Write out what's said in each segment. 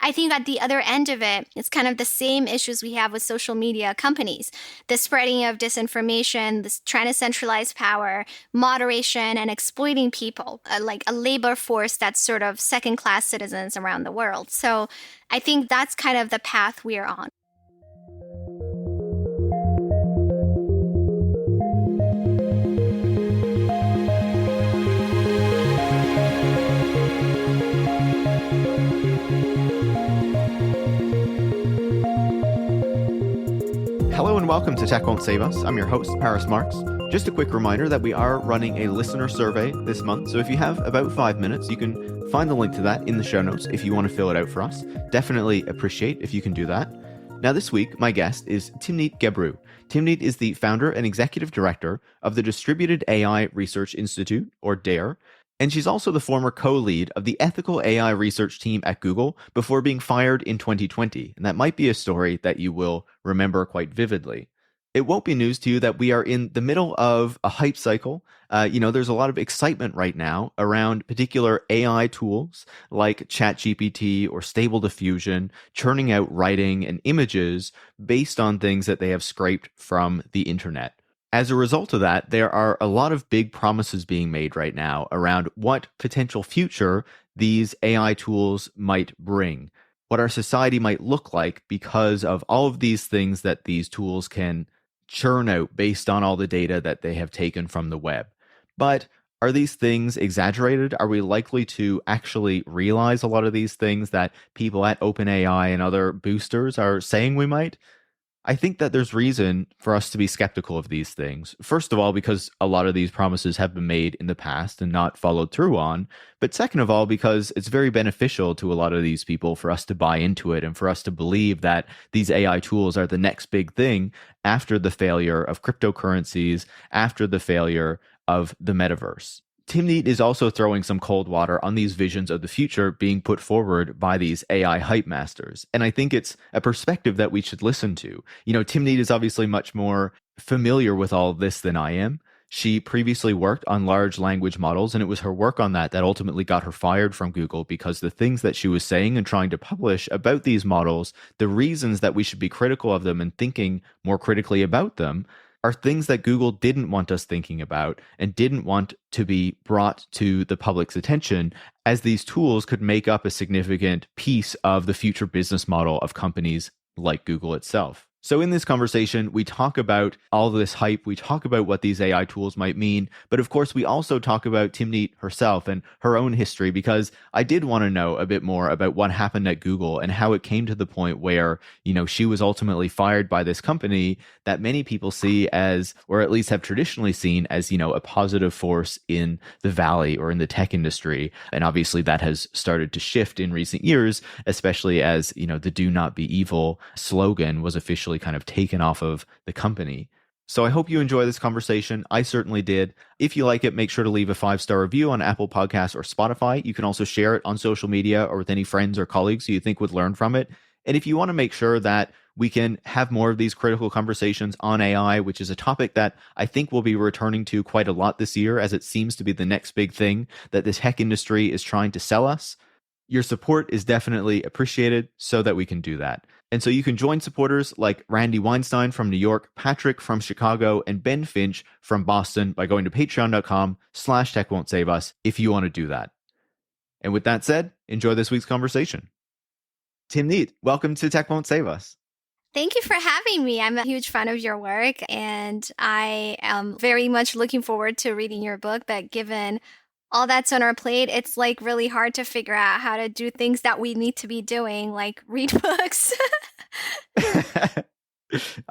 I think at the other end of it, it's kind of the same issues we have with social media companies. The spreading of disinformation, this trying to centralize power, moderation, and exploiting people, like a labor force that's sort of second-class citizens around the world. So I think that's kind of the path we are on. Hello and welcome to Tech Won't Save Us. I'm your host, Marx. Just a quick reminder that we are running a listener survey this month, so if you have about 5 minutes, you can find the link to that in the show notes if you want to fill it out for us. Definitely appreciate if you can do that. Now this week, my guest is Timnit Gebru. Timnit is the founder and executive director of the Distributed AI Research Institute, or DARE, and she's also the former co-lead of the ethical AI research team at Google before being fired in 2020. And that might be a story that you will remember quite vividly. It won't be news to you that we are in the middle of a hype cycle. There's a lot of excitement right now around particular AI tools like ChatGPT or Stable Diffusion, churning out writing and images based on things that they have scraped from the internet. As a result of that, there are a lot of big promises being made right now around what potential future these AI tools might bring, what our society might look like because of all of these things that these tools can churn out based on all the data that they have taken from the web. But are these things exaggerated? Are we likely to actually realize a lot of these things that people at OpenAI and other boosters are saying we might? I think that there's reason for us to be skeptical of these things. First of all, because a lot of these promises have been made in the past and not followed through on. But second of all, because it's very beneficial to a lot of these people for us to buy into it and for us to believe that these AI tools are the next big thing after the failure of cryptocurrencies, after the failure of the metaverse. Timnit is also throwing some cold water on these visions of the future being put forward by these AI hype masters. And I think it's a perspective that we should listen to. Timnit is obviously much more familiar with all of this than I am. She previously worked on large language models, and it was her work on that ultimately got her fired from Google because the things that she was saying and trying to publish about these models, the reasons that we should be critical of them and thinking more critically about them, are things that Google didn't want us thinking about and didn't want to be brought to the public's attention, as these tools could make up a significant piece of the future business model of companies like Google itself. So in this conversation, we talk about all this hype, we talk about what these AI tools might mean, but of course we also talk about Timnit herself and her own history, because I did want to know a bit more about what happened at Google and how it came to the point where, she was ultimately fired by this company that many people see as, or at least have traditionally seen as, a positive force in the valley or in the tech industry. And obviously that has started to shift in recent years, especially as, the "do not be evil" slogan was officially kind of taken off of the company. So I hope you enjoy this conversation. I certainly did. If you like it, make sure to leave a 5-star review on Apple Podcasts or Spotify. You can also share it on social media or with any friends or colleagues who you think would learn from it. And if you want to make sure that we can have more of these critical conversations on AI, which is a topic that I think we'll be returning to quite a lot this year, as it seems to be the next big thing that the tech industry is trying to sell us, your support is definitely appreciated so that we can do that. And so you can join supporters like Randy Weinstein from New York, Patrick from Chicago, and Ben Finch from Boston by going to patreon.com/techwon'tsaveuss if you want to do that. And with that said, enjoy this week's conversation. Timnit, welcome to Tech Won't Save Us. Thank you for having me. I'm a huge fan of your work, and I am very much looking forward to reading your book. But given all that's on our plate, it's like really hard to figure out how to do things that we need to be doing, like read books.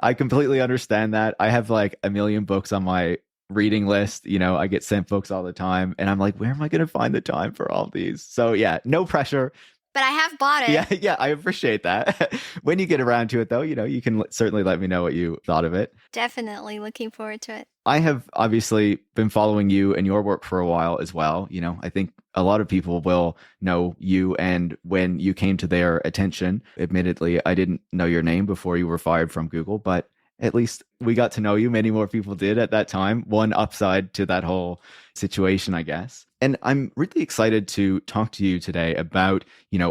I completely understand that. I have like a million books on my reading list. I get sent books all the time, and I'm like, where am I going to find the time for all these? So yeah, no pressure. But I have bought it. Yeah, I appreciate that. When you get around to it, though, you can certainly let me know what you thought of it. Definitely looking forward to it. I have obviously been following you and your work for a while as well. I think a lot of people will know you, and when you came to their attention, admittedly, I didn't know your name before you were fired from Google, but at least we got to know you. Many more people did at that time. One upside to that whole situation, I guess. And I'm really excited to talk to you today about,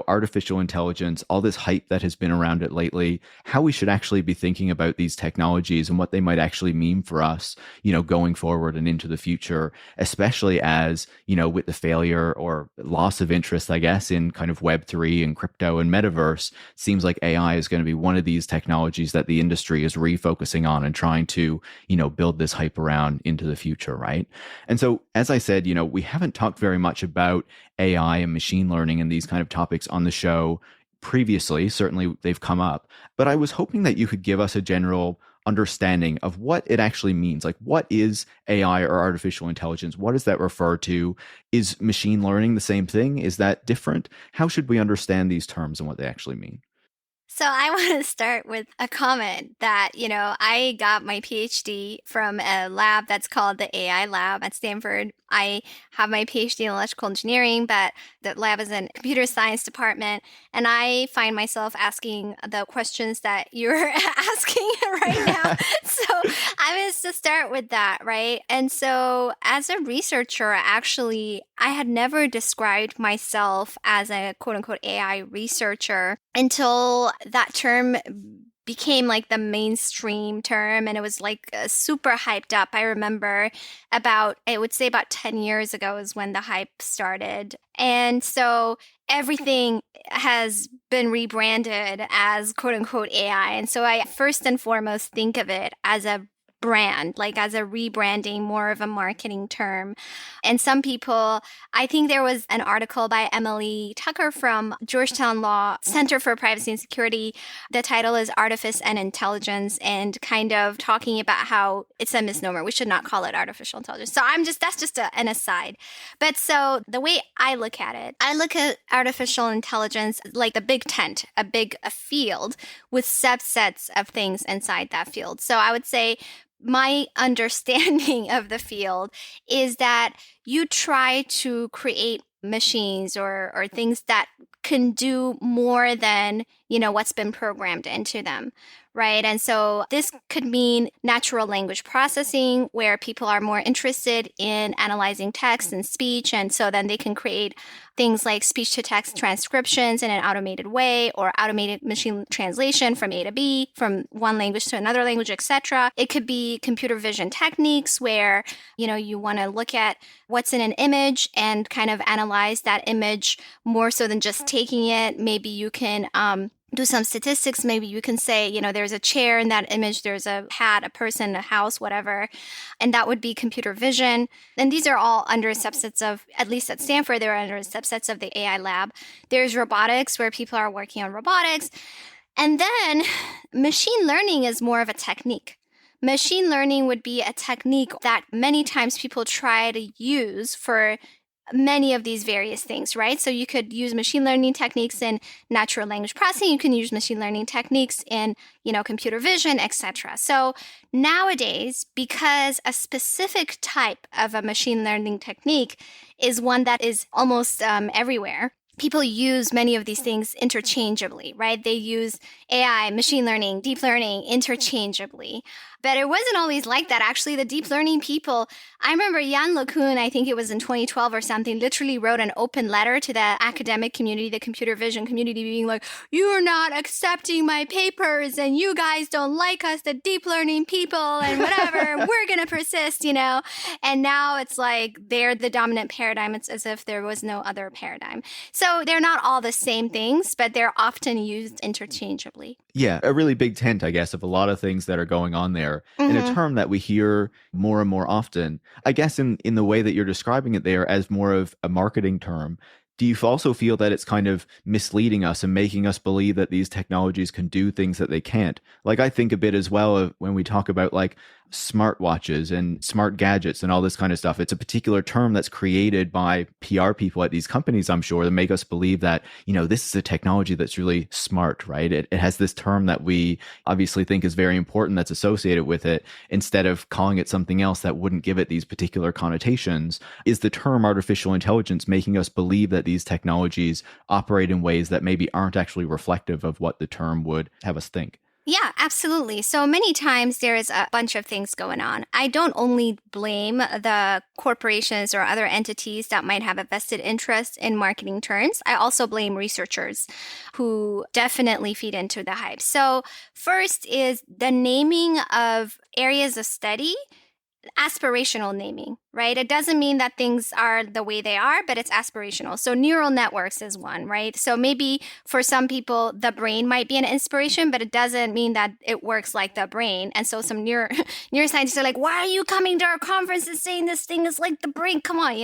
artificial intelligence, all this hype that has been around it lately, how we should actually be thinking about these technologies and what they might actually mean for us, going forward and into the future, especially as, with the failure or loss of interest, I guess, in kind of Web3 and crypto and metaverse, seems like AI is going to be one of these technologies that the industry is refocusing on and trying to, build this hype around into the future, right? And so, as I said, we haven't talked very much about AI and machine learning and these kind of topics on the show previously. Certainly, they've come up. But I was hoping that you could give us a general understanding of what it actually means. Like, what is AI or artificial intelligence? What does that refer to? Is machine learning the same thing? Is that different? How should we understand these terms and what they actually mean? So I want to start with a comment that, I got my PhD from a lab that's called the AI lab at Stanford. I have my PhD in electrical engineering, but the lab is in computer science department. And I find myself asking the questions that you're asking right now. So I was to start with that, right? And so as a researcher, actually, I had never described myself as a quote unquote AI researcher until that term became like the mainstream term, and it was like super hyped up. I remember I would say about 10 years ago is when the hype started. And so everything has been rebranded as quote unquote AI. And so I first and foremost think of it as a brand, like as a rebranding, more of a marketing term. And some people, I think there was an article by Emily Tucker from Georgetown Law Center for Privacy and Security. The title is Artifice and Intelligence, and kind of talking about how it's a misnomer. We should not call it artificial intelligence. So that's just an aside. But so the way I look at it, I look at artificial intelligence like the big tent, a field with subsets of things inside that field. So I would say my understanding of the field is that you try to create machines or things that can do more than, what's been programmed into them, right? And so this could mean natural language processing, where people are more interested in analyzing text and speech. And so then they can create things like speech to text transcriptions in an automated way, or automated machine translation from A to B, from one language to another language, etc. It could be computer vision techniques where, you want to look at what's in an image and kind of analyze that image more so than just taking it. Maybe you can do some statistics. Maybe you can say, there's a chair in that image, there's a hat, a person, a house, whatever. And that would be computer vision. And these are all under subsets of, at least at Stanford, they're under subsets of the AI lab. There's robotics, where people are working on robotics. And then machine learning is more of a technique. Machine learning would be a technique that many times people try to use for many of these various things, right? So you could use machine learning techniques in natural language processing. You can use machine learning techniques in, computer vision, etc. So nowadays, because a specific type of a machine learning technique is one that is almost everywhere, people use many of these things interchangeably, right? They use AI, machine learning, deep learning interchangeably. But it wasn't always like that. Actually, the deep learning people, I remember Jan LeCun, I think it was in 2012 or something, literally wrote an open letter to the academic community, the computer vision community, being like, you are not accepting my papers and you guys don't like us, the deep learning people and whatever, we're going to persist, And now it's like they're the dominant paradigm. It's as if there was no other paradigm. So they're not all the same things, but they're often used interchangeably. Yeah, a really big tent, I guess, of a lot of things that are going on there. Mm-hmm. And a term that we hear more and more often, I guess in the way that you're describing it there as more of a marketing term. Do you also feel that it's kind of misleading us and making us believe that these technologies can do things that they can't? Like, I think a bit as well of when we talk about like smartwatches and smart gadgets and all this kind of stuff. It's a particular term that's created by PR people at these companies, I'm sure, that make us believe that, this is a technology that's really smart, right? It has this term that we obviously think is very important that's associated with it, instead of calling it something else that wouldn't give it these particular connotations. Is the term artificial intelligence making us believe that these technologies operate in ways that maybe aren't actually reflective of what the term would have us think? Yeah, absolutely. So many times there is a bunch of things going on. I don't only blame the corporations or other entities that might have a vested interest in marketing terms. I also blame researchers who definitely feed into the hype. So, first is the naming of areas of study, aspirational naming, right? It doesn't mean that things are the way they are, but it's aspirational. So neural networks is one, right? So maybe for some people, the brain might be an inspiration, but it doesn't mean that it works like the brain. And so some neuroscientists are like, why are you coming to our conference and saying this thing is like the brain? Come on,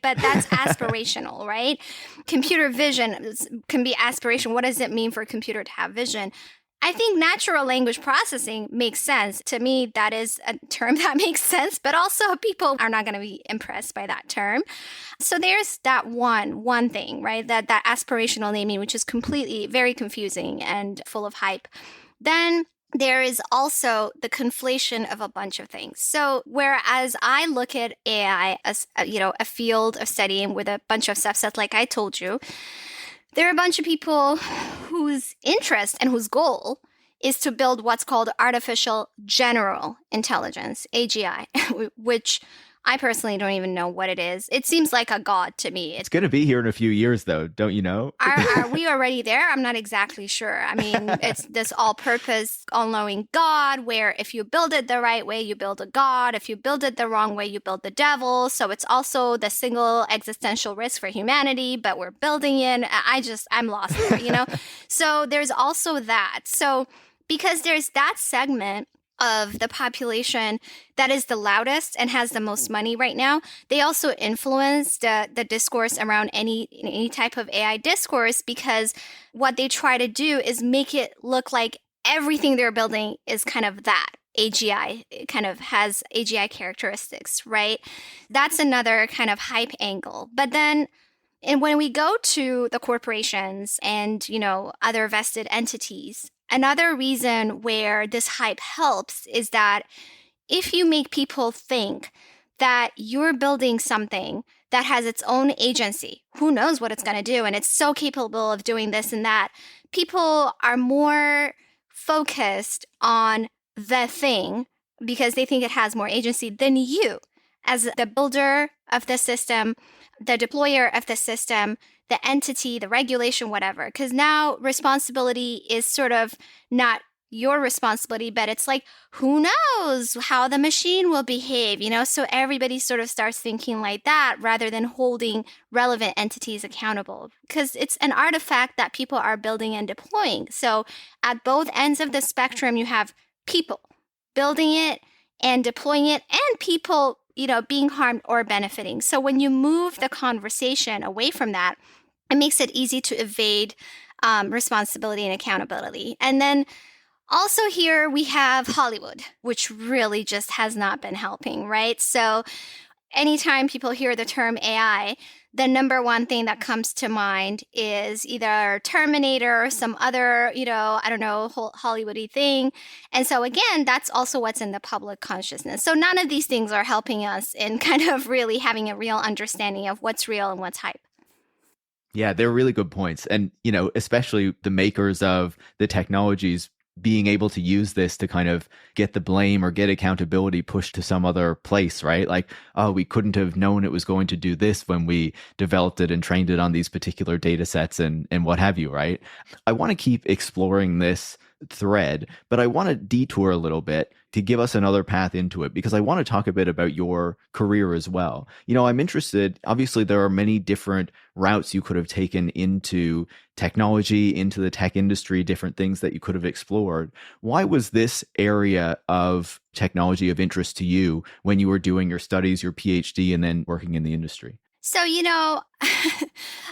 but that's aspirational, right? Computer vision can be aspiration. What does it mean for a computer to have vision? I think natural language processing makes sense. To me, that is a term that makes sense, but also people are not going to be impressed by that term. So there's that one thing, right? That aspirational naming, which is completely very confusing and full of hype. Then there is also the conflation of a bunch of things. So whereas I look at AI as a field of studying with a bunch of subsets, like I told you, there are a bunch of people whose interest and whose goal is to build what's called artificial general intelligence, AGI, which I personally don't even know what it is. It seems like a god to me. It's going to be here in a few years, though, don't you know? Are we already there? I'm not exactly sure. I mean, it's this all-purpose, all-knowing God, where if you build it the right way, you build a god. If you build it the wrong way, you build the devil. So it's also the single existential risk for humanity, but we're building it. I'm lost there, So there's also that. So because there's that segment of the population that is the loudest and has the most money right now, they also influence the discourse around any type of AI discourse, because what they try to do is make it look like everything they're building is kind of that. AGI, it kind of has AGI characteristics, right? That's another kind of hype angle. But then and when we go to the corporations and, other vested entities, another reason where this hype helps is that if you make people think that you're building something that has its own agency, who knows what it's going to do, and it's so capable of doing this and that, people are more focused on the thing because they think it has more agency than you as the builder of the system, the deployer of the system, the entity, the regulation, whatever. Because now responsibility is sort of not your responsibility, but it's like, who knows how the machine will behave, So everybody sort of starts thinking like that rather than holding relevant entities accountable, because it's an artifact that people are building and deploying. So at both ends of the spectrum, you have people building it and deploying it, and people being harmed or benefiting. So when you move the conversation away from that, it makes it easy to evade responsibility and accountability. And then also here we have Hollywood, which really just has not been helping, right? So anytime people hear the term AI, the number one thing that comes to mind is either Terminator or some other, Hollywoody thing. And so again, that's also what's in the public consciousness. So none of these things are helping us in kind of really having a real understanding of what's real and what's hype. Yeah, they're really good points. And, especially the makers of the technologies being able to use this to kind of get the blame or get accountability pushed to some other place, right? Like, oh, we couldn't have known it was going to do this when we developed it and trained it on these particular data sets and what have you, right? I want to keep exploring this thread, but I want to detour a little bit to give us another path into it, because I want to talk a bit about your career as well. I'm interested, obviously there are many different routes you could have taken into technology, into the tech industry, different things that you could have explored. Why was this area of technology of interest to you when you were doing your studies, your PhD, and then working in the industry? So,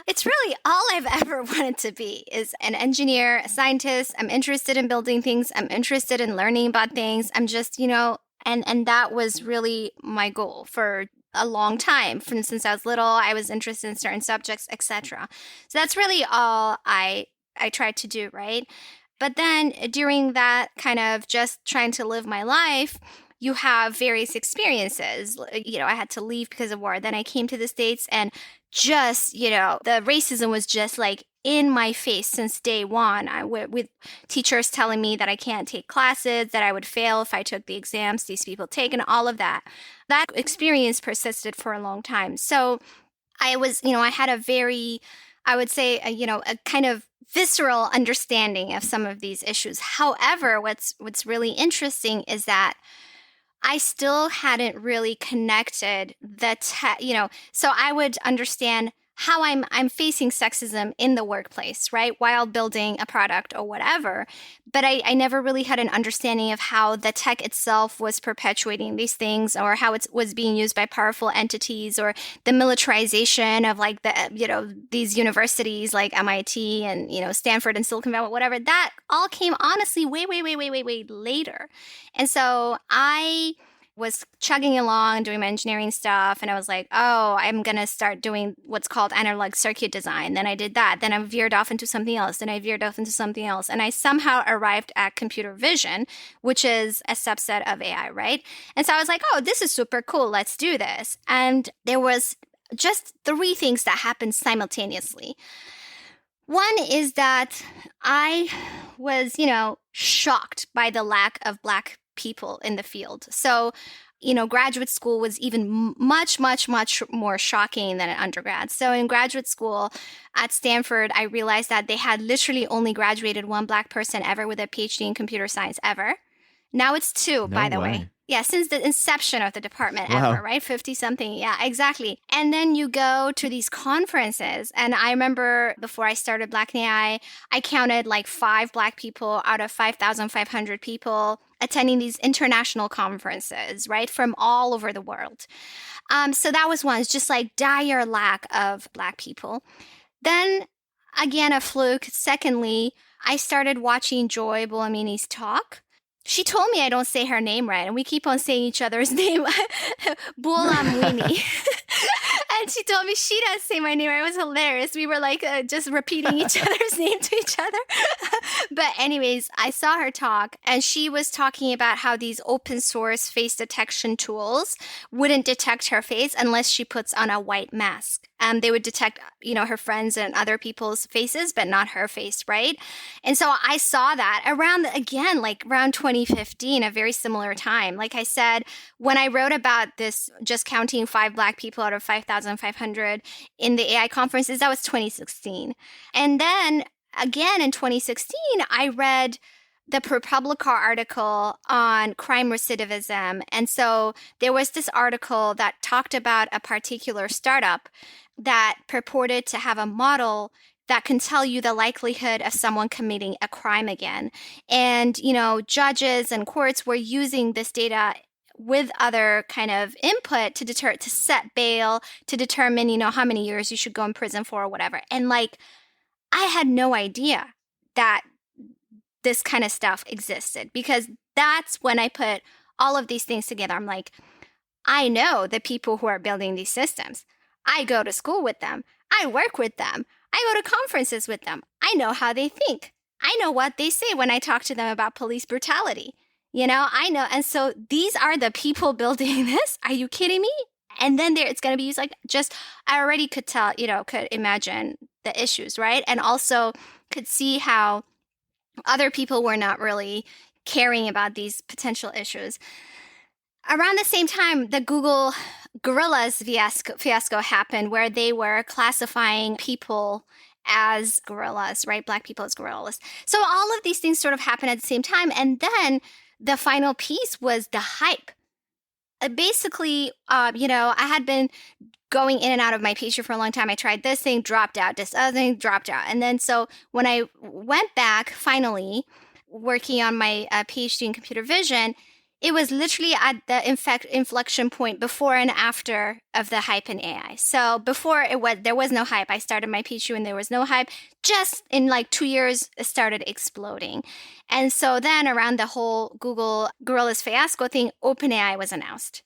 it's really all I've ever wanted to be is an engineer, a scientist. I'm interested in building things. I'm interested in learning about things. I'm just, and that was really my goal for a long time. Since I was little, I was interested in certain subjects, etc. So that's really all I tried to do, right? But then during that kind of just trying to live my life, you have various experiences. I had to leave because of war. Then I came to the States and just, the racism was just like in my face since day one, with teachers telling me that I can't take classes, that I would fail if I took the exams these people take, and all of that. That experience persisted for a long time. So I had a very, I would say, a kind of visceral understanding of some of these issues. However, what's really interesting is that I still hadn't really connected so I would understand how I'm facing sexism in the workplace, right? While building a product or whatever. But I never really had an understanding of how the tech itself was perpetuating these things, or how it was being used by powerful entities, or the militarization of these universities like MIT and, Stanford and Silicon Valley, whatever. That all came honestly way, way, way, way, way, way later. And so I was chugging along doing my engineering stuff, and I was like, oh, I'm going to start doing what's called analog circuit design. Then I did that. Then I veered off into something else. Then I veered off into something else. And I somehow arrived at computer vision, which is a subset of AI, right? And so I was like, oh, this is super cool. Let's do this. And there was just three things that happened simultaneously. One is that I was, shocked by the lack of Black people in the field. So, graduate school was even much, much, much more shocking than an undergrad. So in graduate school at Stanford, I realized that they had literally only graduated one Black person ever with a PhD in computer science ever. Now it's two, by the way. Yeah, since the inception of the department ever, right? 50 something. Yeah, exactly. And then you go to these conferences. And I remember before I started Black in AI, I counted like 5 Black people out of 5,500 people attending these international conferences, right? From all over the world. So that was one. It's just like dire lack of Black people. Then again, a fluke. Secondly, I started watching Joy Buolamwini's talk. She told me I don't say her name right, and we keep on saying each other's name, Buolamwini. And she told me she doesn't say my name right. It was hilarious. We were like just repeating each other's name to each other. But anyways, I saw her talk, and she was talking about how these open source face detection tools wouldn't detect her face unless she puts on a white mask. They would detect, her friends and other people's faces, but not her face, right? And so I saw that around 2015, a very similar time. Like I said, when I wrote about this, just counting 5 Black people out of 5,500 in the AI conferences, that was 2016. And then again in 2016, I read the ProPublica article on crime recidivism. And so there was this article that talked about a particular startup that purported to have a model that can tell you the likelihood of someone committing a crime again. And, judges and courts were using this data with other kind of input to set bail, to determine, how many years you should go in prison for or whatever. And I had no idea that this kind of stuff existed, because that's when I put all of these things together. I'm like, I know the people who are building these systems. I go to school with them. I work with them. I go to conferences with them. I know how they think. I know what they say when I talk to them about police brutality. I know. And so these are the people building this. Are you kidding me? And then it's going to be used I already could tell, could imagine the issues, right? And also could see how other people were not really caring about these potential issues. Around the same time, the Google Gorillas fiasco happened, where they were classifying people as gorillas, right? Black people as gorillas. So all of these things sort of happened at the same time. And then the final piece was the hype. Basically, I had been going in and out of my PhD for a long time. I tried this thing, dropped out, this other thing, dropped out. And then so when I went back, finally, working on my PhD in computer vision, it was literally at the inflection point before and after of the hype in AI. So before there was no hype. I started my PhD when there was no hype. Just in 2 years, it started exploding. And so then around the whole Google Gorillas fiasco thing, OpenAI was announced.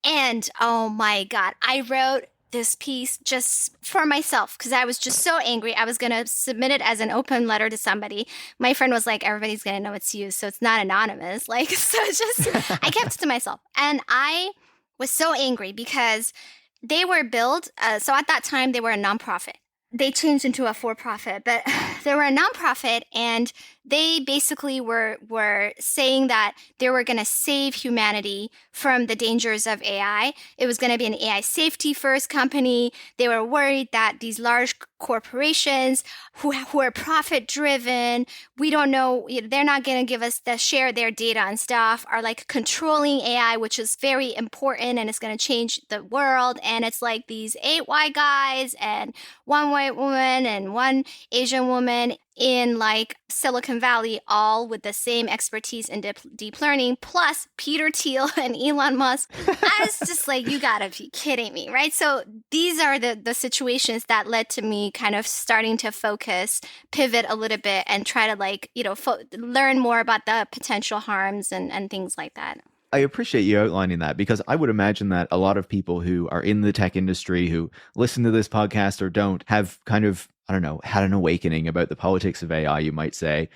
And oh my God, I wrote this piece just for myself because I was just so angry. I was going to submit it as an open letter to somebody. My friend was like, everybody's going to know it's you, so it's not anonymous. So I kept it to myself. And I was so angry because they were billed. So at that time, they were a nonprofit. they changed into a for-profit, but they were a nonprofit, and they basically were saying that they were going to save humanity from the dangers of AI. It was going to be an AI safety first company. They were worried that these large corporations who are profit driven, we don't know, they're not going to give us the share their data and stuff, are like controlling AI, which is very important and it's going to change the world. And it's like these 8 white guys and 1 white woman and 1 Asian woman in like Silicon Valley, all with the same expertise in deep learning, plus Peter Thiel and Elon Musk. I was just like, you gotta be kidding me, right? So these are the situations that led to me kind of starting to focus, pivot a little bit, and try to like, learn more about the potential harms and things like that. I appreciate you outlining that, because I would imagine that a lot of people who are in the tech industry who listen to this podcast or don't have kind of, I don't know, had an awakening about the politics of AI, you might say,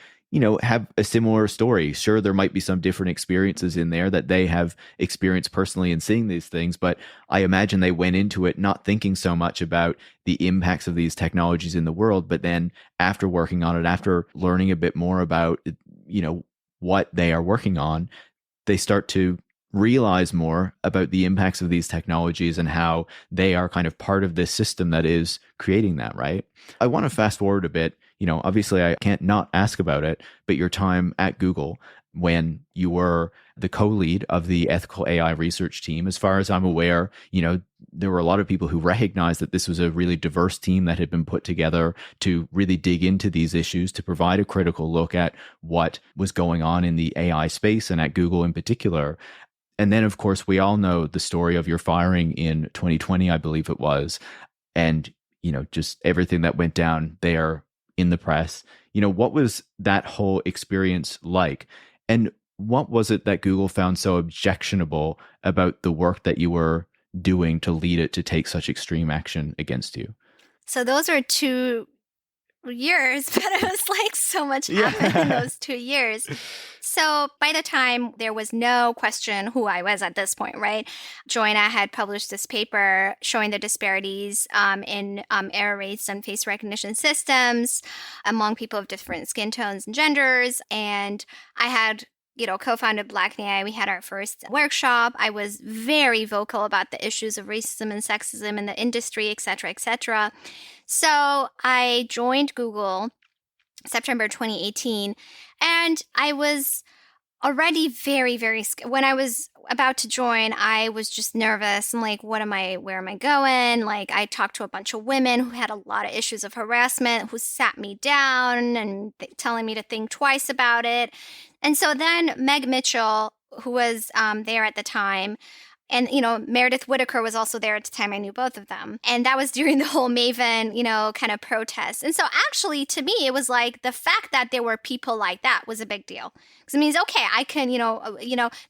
have a similar story. Sure, there might be some different experiences in there that they have experienced personally in seeing these things, but I imagine they went into it not thinking so much about the impacts of these technologies in the world, but then after working on it, after learning a bit more about, what they are working on, they start to realize more about the impacts of these technologies and how they are kind of part of this system that is creating that, right? I want to fast forward a bit. Obviously I can't not ask about it, but your time at Google when you were the co-lead of the ethical AI research team, as far as I'm aware, there were a lot of people who recognized that this was a really diverse team that had been put together to really dig into these issues, to provide a critical look at what was going on in the AI space and at Google in particular. And then, of course, we all know the story of your firing in 2020, I believe it was, and, just everything that went down there in the press. What was that whole experience like? And what was it that Google found so objectionable about the work that you were doing to lead it to take such extreme action against you? So those are 2 years, but it was like so much happened in those 2 years. So by the time there was no question who I was at this point, right? Joanna had published this paper showing the disparities in error rates and face recognition systems among people of different skin tones and genders. And I had co-founded Black AI. We had our first workshop. I was very vocal about the issues of racism and sexism in the industry, et cetera, et cetera. So I joined Google September 2018, and I was already very, very when I was about to join, I was just nervous. I'm like, where am I going? Like, I talked to a bunch of women who had a lot of issues of harassment, who sat me down and telling me to think twice about it. And so then Meg Mitchell, who was there at the time, and, Meredith Whitaker was also there at the time. I knew both of them. And that was during the whole Maven, kind of protest. And so actually, to me, it was like the fact that there were people like that was a big deal. Because it means, okay, I can,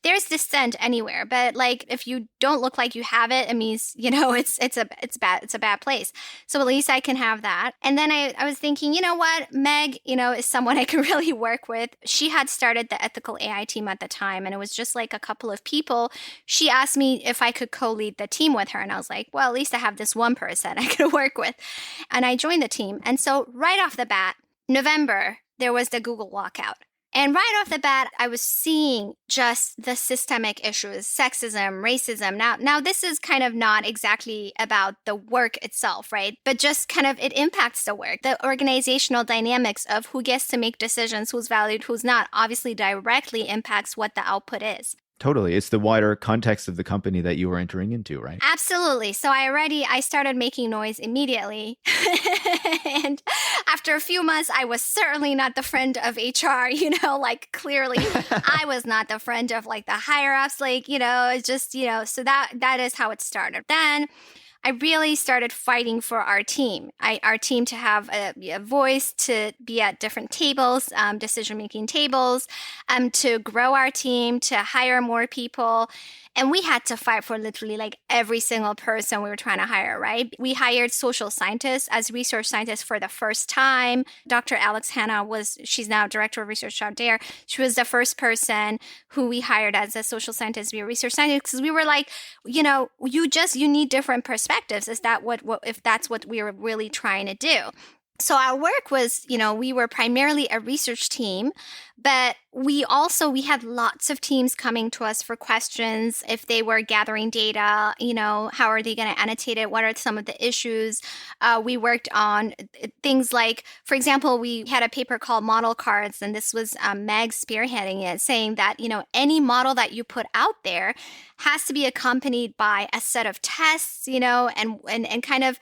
there's dissent anywhere. But like, if you don't look like you have it, it means, it's a bad place. So at least I can have that. And then I was thinking, what, Meg, is someone I can really work with. She had started the ethical AI team at the time, and it was just like a couple of people. She asked me if I could co-lead the team with her. And I was like, well, at least I have this one person I could work with. And I joined the team. And so right off the bat, November, there was the Google walkout. And right off the bat, I was seeing just the systemic issues, sexism, racism. Now this is kind of not exactly about the work itself, right? But just kind of it impacts the work. The organizational dynamics of who gets to make decisions, who's valued, who's not, obviously directly impacts what the output is. Totally. It's the wider context of the company that you were entering into, right? Absolutely. So I started making noise immediately. And after a few months, I was certainly not the friend of HR, like clearly I was not the friend of like the higher ups, like, it's just, so that is how it started. Then I really started fighting for our team. Our team to have a voice, to be at different tables, decision-making tables, to grow our team, to hire more people. And we had to fight for literally like every single person we were trying to hire, right? We hired social scientists as research scientists for the first time. Dr. Alex Hanna she's now director of research out there. She was the first person who we hired as a social scientist, be a research scientist, because we were like, you need different perspectives. Is that if that's what we were really trying to do? So our work was, we were primarily a research team, but we had lots of teams coming to us for questions. If they were gathering data, how are they going to annotate it? What are some of the issues? We worked on things like, for example, we had a paper called Model Cards, and this was Meg spearheading it, saying that, any model that you put out there has to be accompanied by a set of tests, and kind of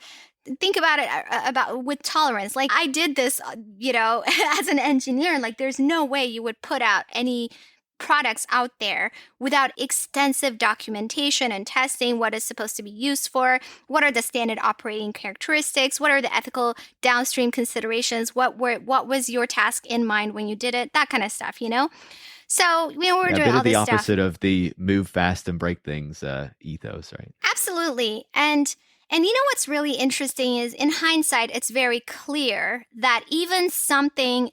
think about it about with tolerance. Like I did this, as an engineer, like there's no way you would put out any products out there without extensive documentation and testing what is supposed to be used for, what are the standard operating characteristics, what are the ethical downstream considerations, what was your task in mind when you did it, that kind of stuff, So, we're doing all this stuff. A bit of the opposite of the move fast and break things ethos, right? Absolutely. And what's really interesting is in hindsight, it's very clear that even something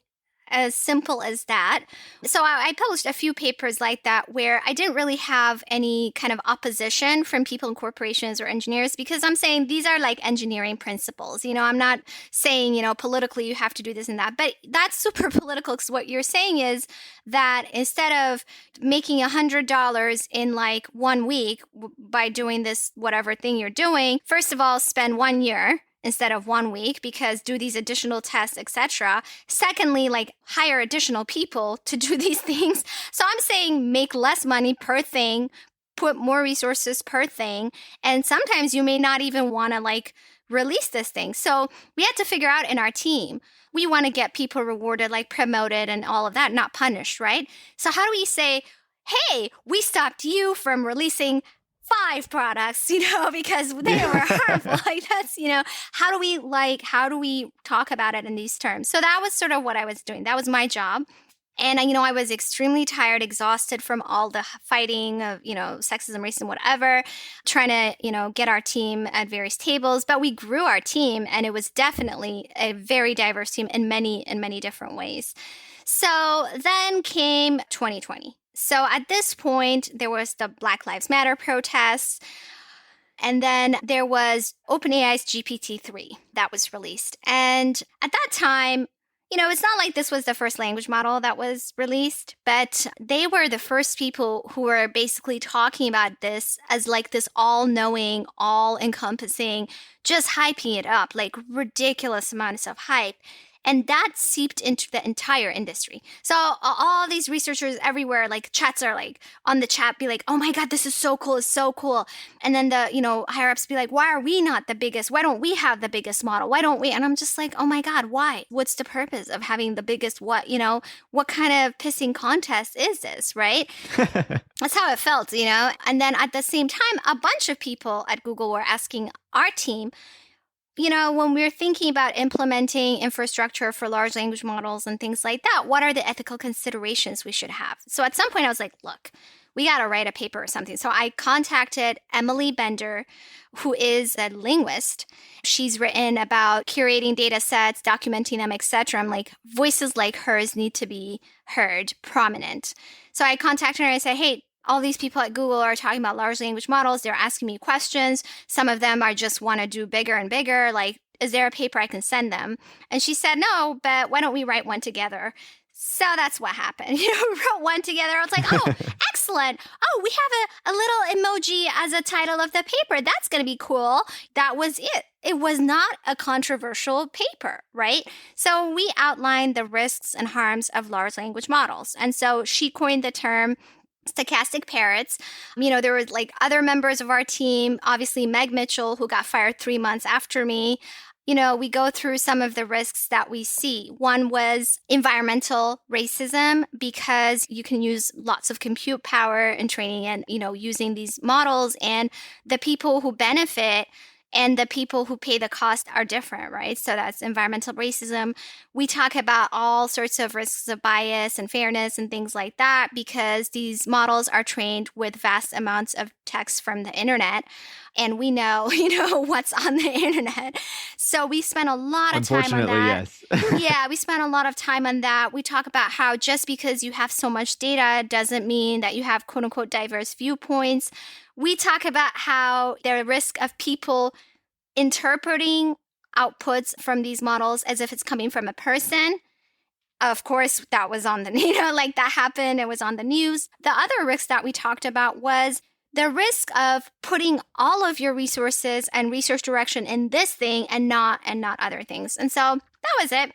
as simple as that. So I published a few papers like that where I didn't really have any kind of opposition from people in corporations or engineers, because I'm saying these are like engineering principles. I'm not saying, politically you have to do this and that, but that's super political, because what you're saying is that instead of making $100 in like 1 week by doing this, whatever thing you're doing, first of all, spend 1 year instead of 1 week, because do these additional tests, etc. Secondly, like hire additional people to do these things. So I'm saying make less money per thing, put more resources per thing. And sometimes you may not even want to like release this thing. So we had to figure out in our team, we want to get people rewarded, like promoted and all of that, not punished, right? So how do we say, hey, we stopped you from releasing 5 products, because they were harmful. Like that's, how do we talk about it in these terms? So that was sort of what I was doing. That was my job. And I was extremely tired, exhausted from all the fighting of, sexism, racism, whatever, trying to, get our team at various tables. But we grew our team, and it was definitely a very diverse team in many different ways. So then came 2020. So at this point, there was the Black Lives Matter protests. And then there was OpenAI's GPT-3 that was released. And at that time, it's not like this was the first language model that was released, but they were the first people who were basically talking about this as like this all-knowing, all-encompassing, just hyping it up, like ridiculous amounts of hype. And that seeped into the entire industry. So all these researchers everywhere, like chats are like on the chat, be like, oh my God, this is so cool. It's so cool. And then the, higher ups be like, why are we not the biggest? Why don't we have the biggest model? Why don't we? And I'm just like, oh my God, why? What's the purpose of having the biggest what kind of pissing contest is this, right? That's how it felt, And then at the same time, a bunch of people at Google were asking our team, when we're thinking about implementing infrastructure for large language models and things like that, what are the ethical considerations we should have? So at some point I was like, look, we got to write a paper or something. So I contacted Emily Bender, who is a linguist. She's written about curating data sets, documenting them, etc. I'm like, voices like hers need to be heard, prominent. So I contacted her and I said, hey, all these people at Google are talking about large language models. They're asking me questions. Some of them are just want to do bigger and bigger. Like, is there a paper I can send them? And she said, no, but why don't we write one together? So that's what happened. We wrote one together. I was like, oh, excellent. Oh, we have a little emoji as a title of the paper. That's going to be cool. That was it. It was not a controversial paper, right? So we outlined the risks and harms of large language models. And so she coined the term stochastic parrots. There were like other members of our team, obviously Meg Mitchell, who got fired 3 months after me. We go through some of the risks that we see. One was environmental racism, because you can use lots of compute power in training and, using these models, and the people who benefit And the people who pay the cost are different, right? So that's environmental racism. We talk about all sorts of risks of bias and fairness and things like that because these models are trained with vast amounts of text from the internet. And we know, what's on the internet. So we spent a lot of time on Unfortunately, that. yes. Yeah, we spent a lot of time on that. We talk about how just because you have so much data doesn't mean that you have quote unquote diverse viewpoints. We talk about how there are risk of people interpreting outputs from these models as if it's coming from a person. Of course, that was on the, like that happened. It was on the news. The other risk that we talked about was the risk of putting all of your resources and research direction in this thing and not other things. And so that was it,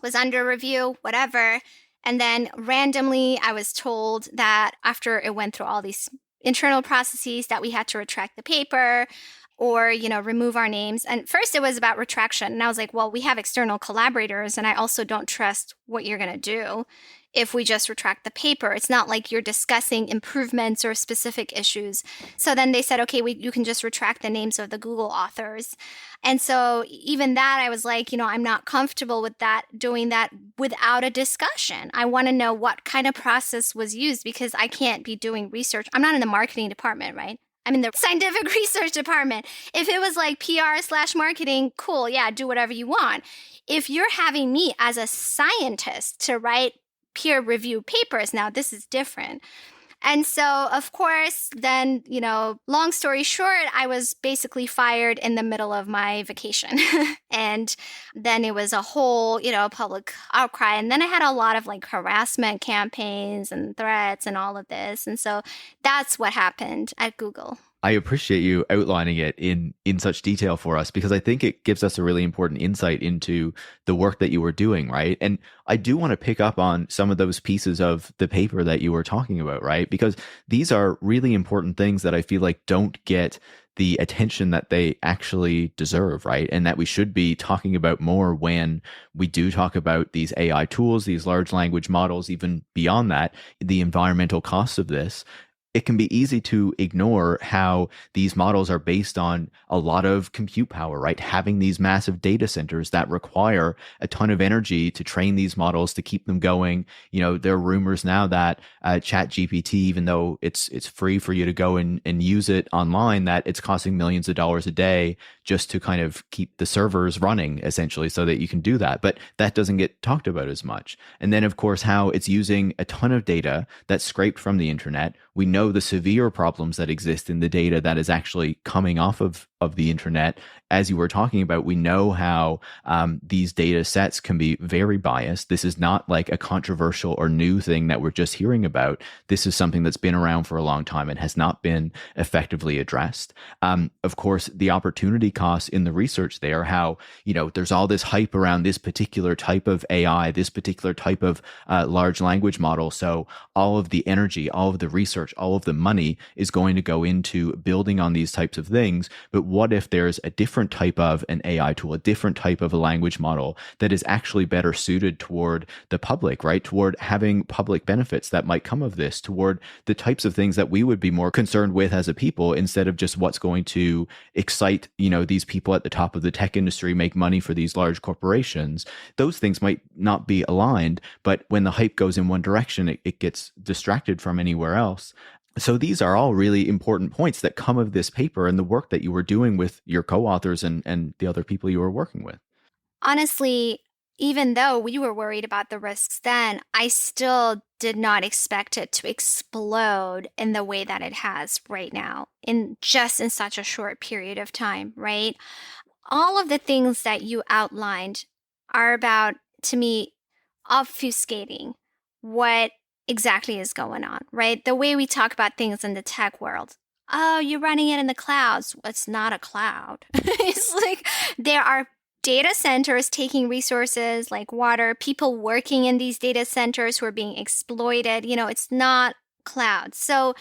was under review, whatever. And then randomly, I was told that after it went through all these internal processes that we had to retract the paper or, remove our names. And first it was about retraction. And I was like, well, we have external collaborators and I also don't trust what you're going to do if we just retract the paper. It's not like you're discussing improvements or specific issues. So then they said, okay, you can just retract the names of the Google authors. And so even that, I was like, I'm not comfortable with that, doing that without a discussion. I want to know what kind of process was used because I can't be doing research. I'm not in the marketing department, right? I'm in the scientific research department. If it was like PR/marketing, cool, yeah, do whatever you want. If you're having me as a scientist to write peer review papers, now this is different. And so, of course, then, long story short, I was basically fired in the middle of my vacation. And then it was a whole, public outcry. And then I had a lot of like harassment campaigns and threats and all of this. And so that's what happened at Google. I appreciate you outlining it in such detail for us because I think it gives us a really important insight into the work that you were doing, right? And I do want to pick up on some of those pieces of the paper that you were talking about, right? Because these are really important things that I feel like don't get the attention that they actually deserve, right? And that we should be talking about more when we do talk about these AI tools, these large language models, even beyond that, the environmental costs of this. It can be easy to ignore how these models are based on a lot of compute power, right? Having these massive data centers that require a ton of energy to train these models to keep them going. There are rumors now that ChatGPT, even though it's free for you to go and use it online, that it's costing millions of dollars a day just to kind of keep the servers running, essentially, so that you can do that. But that doesn't get talked about as much. And then, of course, how it's using a ton of data that's scraped from the internet. We know the severe problems that exist in the data that is actually coming off of the internet. As you were talking about, we know how these data sets can be very biased. This is not like a controversial or new thing that we're just hearing about. This is something that's been around for a long time and has not been effectively addressed. Of course, the opportunity costs in the research there, how, there's all this hype around this particular type of AI, this particular type of large language model. So all of the energy, all of the research, all of the money is going to go into building on these types of things. But what if there's a different type of an AI tool, a different type of a language model that is actually better suited toward the public, right? Toward having public benefits that might come of this, toward the types of things that we would be more concerned with as a people, instead of just what's going to excite, these people at the top of the tech industry, make money for these large corporations. Those things might not be aligned, but when the hype goes in one direction, it gets distracted from anywhere else. So these are all really important points that come of this paper and the work that you were doing with your co-authors and the other people you were working with. Honestly, even though we were worried about the risks then, I still did not expect it to explode in the way that it has right now, in such a short period of time, right? All of the things that you outlined are about, to me, obfuscating what exactly is going on, right? The way we talk about things in the tech world. Oh, you're running it in the clouds. It's not a cloud. It's like there are data centers taking resources like water, people working in these data centers who are being exploited. It's not clouds. So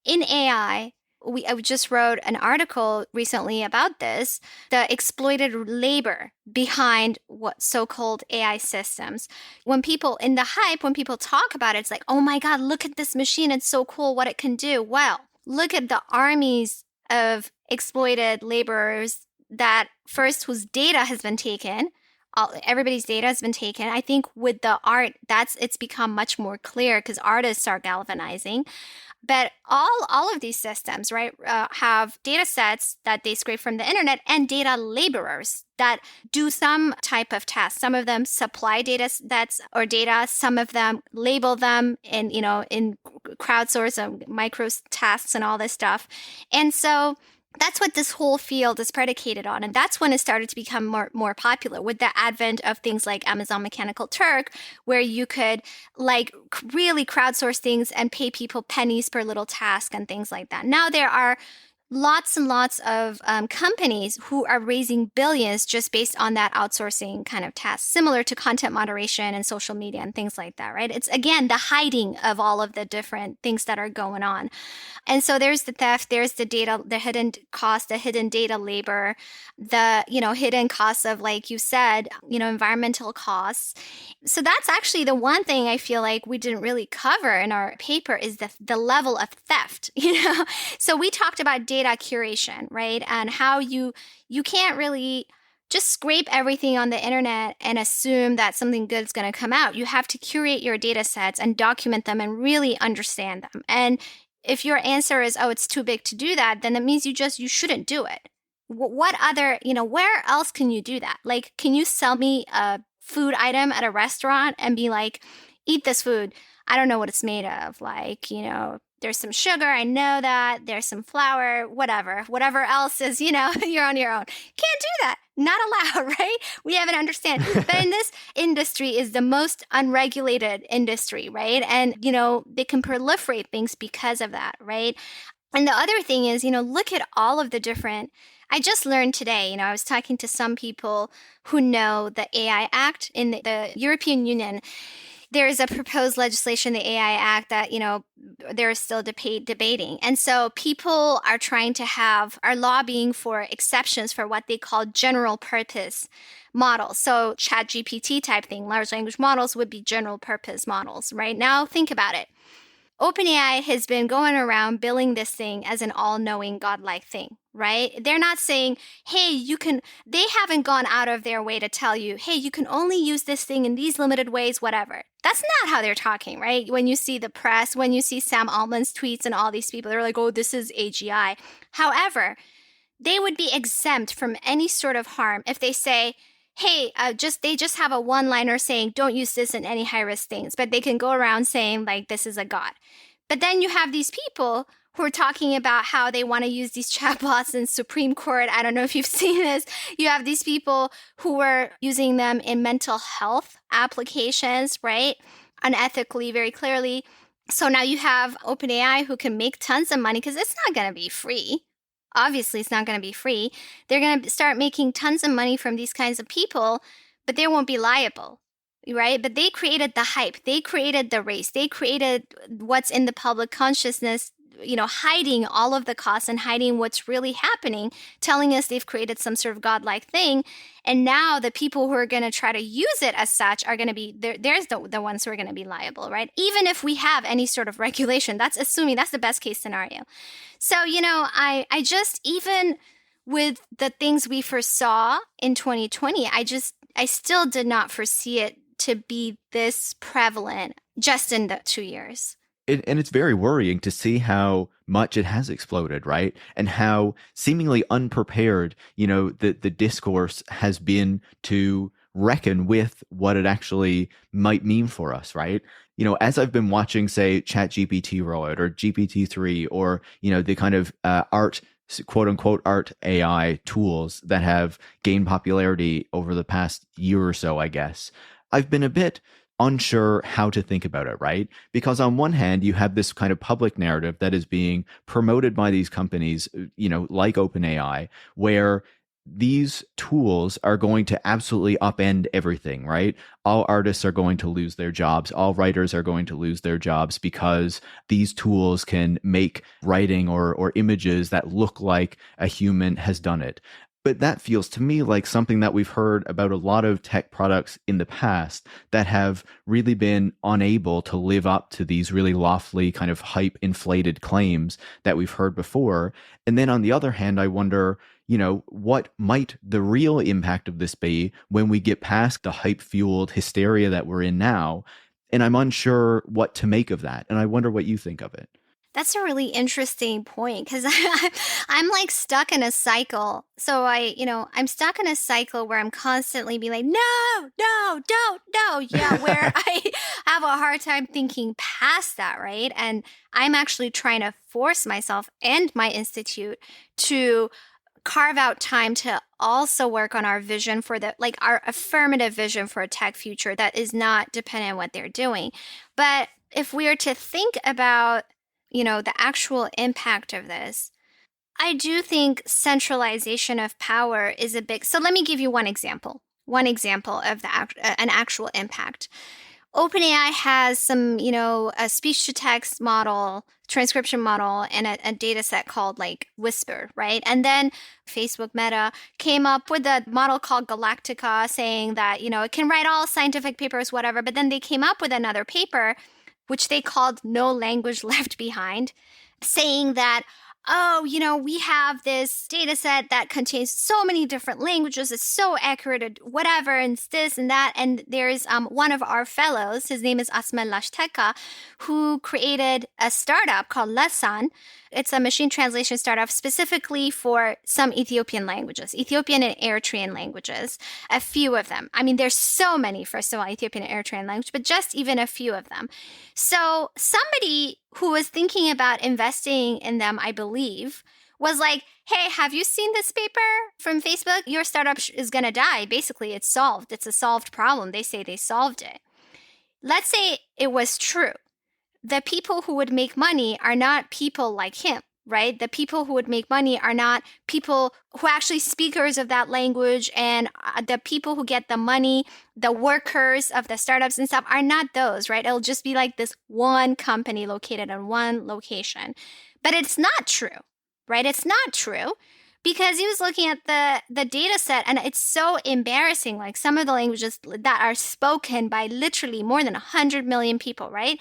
in AI, I just wrote an article recently about this, the exploited labor behind what so-called AI systems. When people talk about it, it's like, oh my God, look at this machine. It's so cool what it can do. Well, look at the armies of exploited laborers that first whose data has been taken. Everybody's data has been taken. I think with the art, it's become much more clear because artists are galvanizing. But all of these systems, right, have data sets that they scrape from the internet and data laborers that do some type of task. Some of them supply data that's or data. Some of them label them in crowdsource micro tasks and all this stuff. And so that's what this whole field is predicated on. And that's when it started to become more popular with the advent of things like Amazon Mechanical Turk, where you could like really crowdsource things and pay people pennies per little task and things like that. Now there are lots and lots of companies who are raising billions just based on that outsourcing kind of task, similar to content moderation and social media and things like that, right? It's, again, the hiding of all of the different things that are going on. And so there's the theft, there's the data, the hidden cost, the hidden data labor, the, hidden costs of, like you said, environmental costs. So that's actually the one thing I feel like we didn't really cover in our paper is the level of theft, So we talked about data curation, right? And how you can't really just scrape everything on the internet and assume that something good is going to come out. You have to curate your data sets and document them and really understand them. And if your answer is, oh, it's too big to do that, then it means you shouldn't do it. What other, where else can you do that? Like, can you sell me a food item at a restaurant and be like, eat this food? I don't know what it's made of. Like, there's some sugar. I know that. There's some flour, whatever else is, you're on your own. Can't do that. Not allowed, right? We haven't understand. But in this industry is the most unregulated industry, right? And, they can proliferate things because of that, right? And the other thing is, look at all of the different, I just learned today, I was talking to some people who know the AI Act in the European Union. There is a proposed legislation, the AI Act, that, they're still debating. And so people are lobbying for exceptions for what they call general purpose models. So ChatGPT type thing, large language models would be general purpose models, right? Now think about it. OpenAI has been going around billing this thing as an all-knowing godlike thing, right? They're not saying, hey, they haven't gone out of their way to tell you, hey, you can only use this thing in these limited ways, whatever. That's not how they're talking, right? When you see the press, when you see Sam Altman's tweets and all these people, they're like, oh, this is AGI. However, they would be exempt from any sort of harm if they say, hey, they just have a one-liner saying, don't use this in any high-risk things, but they can go around saying, like, this is a god. But then you have these people who are talking about how they want to use these chatbots in Supreme Court. I don't know if you've seen this. You have these people who are using them in mental health applications, right? Unethically, very clearly. So now you have OpenAI who can make tons of money because it's not going to be free. Obviously, it's not going to be free. They're going to start making tons of money from these kinds of people, but they won't be liable, right? But they created the hype. They created the race. They created what's in the public consciousness, hiding all of the costs and hiding what's really happening, telling us they've created some sort of godlike thing. And now the people who are going to try to use it as such are going to be, there's the ones who are going to be liable, right? Even if we have any sort of regulation, that's assuming that's the best case scenario. So, I just, even with the things we foresaw in 2020, I still did not foresee it to be this prevalent just in the 2 years. And it's very worrying to see how much it has exploded, right? And how seemingly unprepared, the discourse has been to reckon with what it actually might mean for us, right? As I've been watching, say, ChatGPT roll out or GPT-3 or, the kind of art, quote unquote, art AI tools that have gained popularity over the past year or so, I guess, I've been a bit unsure how to think about it, right? Because on one hand, you have this kind of public narrative that is being promoted by these companies, like OpenAI, where these tools are going to absolutely upend everything, right? All artists are going to lose their jobs. All writers are going to lose their jobs because these tools can make writing or images that look like a human has done it. But that feels to me like something that we've heard about a lot of tech products in the past that have really been unable to live up to these really lofty kind of hype inflated claims that we've heard before. And then on the other hand, I wonder, what might the real impact of this be when we get past the hype fueled hysteria that we're in now? And I'm unsure what to make of that. And I wonder what you think of it. That's a really interesting point because I'm like stuck in a cycle. So I'm stuck in a cycle where I'm constantly being like, no, no, don't, no. Yeah, where I have a hard time thinking past that, right? And I'm actually trying to force myself and my institute to carve out time to also work on our vision for our affirmative vision for a tech future that is not dependent on what they're doing. But if we are to think about the actual impact of this, I do think centralization of power is a big. So let me give you one example. One example of an actual impact. OpenAI has some, a speech to text model, transcription model, and a data set called like Whisper, right? And then Facebook Meta came up with a model called Galactica saying that, it can write all scientific papers, whatever. But then they came up with another paper, which they called No Language Left Behind, saying that, oh, we have this data set that contains so many different languages. It's so accurate at whatever, and this and that. And there's one of our fellows, his name is Asma Lashteka, who created a startup called Lesan. It's a machine translation startup specifically for some Ethiopian languages, Ethiopian and Eritrean languages, a few of them. I mean, there's so many, first of all, Ethiopian and Eritrean language, but just even a few of them. So somebody who was thinking about investing in them, I believe, was like, hey, have you seen this paper from Facebook? Your startup is going to die. Basically, it's solved. It's a solved problem. They say they solved it. Let's say it was true. The people who would make money are not people like him, right? The people who would make money are not people who actually speakers of that language, and the people who get the money, the workers of the startups and stuff are not those, right? It'll just be like this one company located in one location. But it's not true, right? It's not true because he was looking at the data set, and it's so embarrassing. Like some of the languages that are spoken by literally more than 100 million people, right?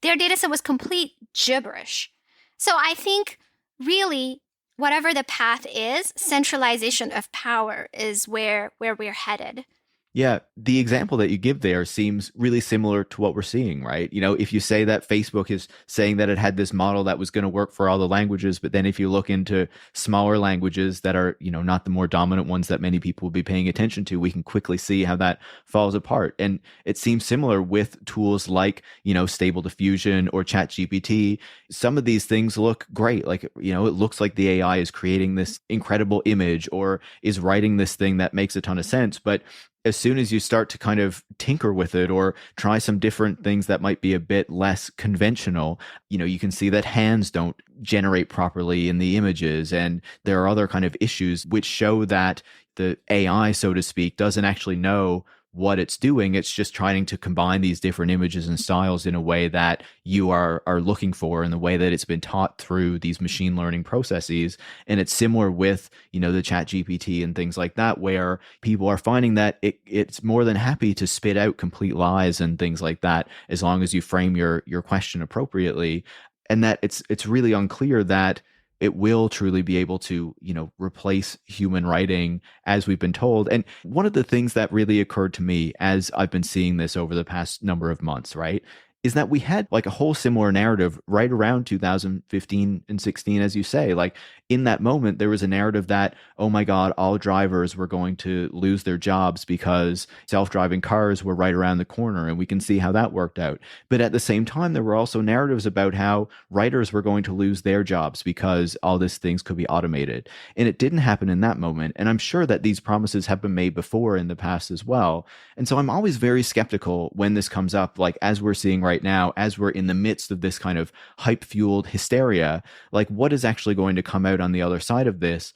Their data set was complete gibberish. So I think really, whatever the path is, centralization of power is where we're headed. Yeah, the example that you give there seems really similar to what we're seeing, right? If you say that Facebook is saying that it had this model that was going to work for all the languages, but then if you look into smaller languages that are, not the more dominant ones that many people will be paying attention to, we can quickly see how that falls apart. And it seems similar with tools like, Stable Diffusion or ChatGPT. Some of these things look great. Like, it looks like the AI is creating this incredible image or is writing this thing that makes a ton of sense. But as soon as you start to kind of tinker with it or try some different things that might be a bit less conventional, you can see that hands don't generate properly in the images. And there are other kind of issues which show that the AI, so to speak, doesn't actually know what it's doing. It's just trying to combine these different images and styles in a way that you are looking for, in the way that it's been taught through these machine learning processes. And it's similar with, the chat GPT and things like that, where people are finding that it's more than happy to spit out complete lies and things like that, as long as you frame your question appropriately. And that it's really unclear that it will truly be able to, replace human writing as we've been told. And one of the things that really occurred to me as I've been seeing this over the past number of months, right, is that we had like a whole similar narrative right around 2015 and 16, as you say. Like in that moment, there was a narrative that, oh my God, all drivers were going to lose their jobs because self-driving cars were right around the corner, and we can see how that worked out. But at the same time, there were also narratives about how writers were going to lose their jobs because all these things could be automated. And it didn't happen in that moment. And I'm sure that these promises have been made before in the past as well. And so I'm always very skeptical when this comes up, like as we're seeing right now, as we're in the midst of this kind of hype-fueled hysteria, like what is actually going to come out on the other side of this?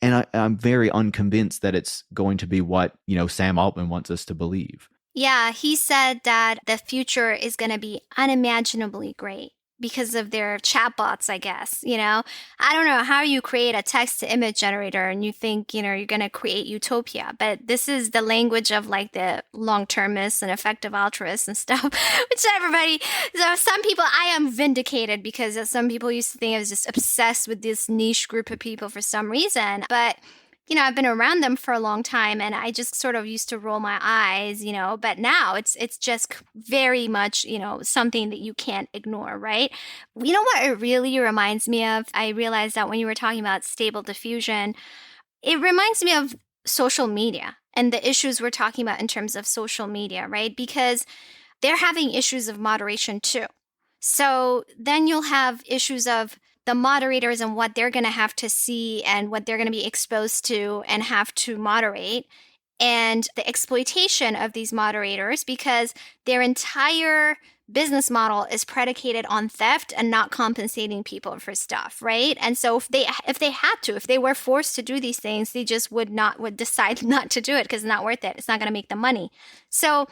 And I'm very unconvinced that it's going to be what, Sam Altman wants us to believe. Yeah, he said that the future is going to be unimaginably great because of their chatbots, I guess, you know? I don't know how you create a text to image generator and you think, you're going to create utopia, but this is the language of like the long-termists and effective altruists and stuff, which everybody, so some people, I am vindicated because some people used to think I was just obsessed with this niche group of people for some reason, but I've been around them for a long time and I just sort of used to roll my eyes, but now it's just very much, something that you can't ignore, right? You know what it really reminds me of? I realized that when you were talking about stable diffusion, it reminds me of social media and the issues we're talking about in terms of social media, right? Because they're having issues of moderation too. So then you'll have issues of the moderators and what they're going to have to see and what they're going to be exposed to and have to moderate, and the exploitation of these moderators because their entire business model is predicated on theft and not compensating people for stuff, right? And so if they were forced to do these things, they just would decide not to do it because it's not worth it. It's not going to make them money. So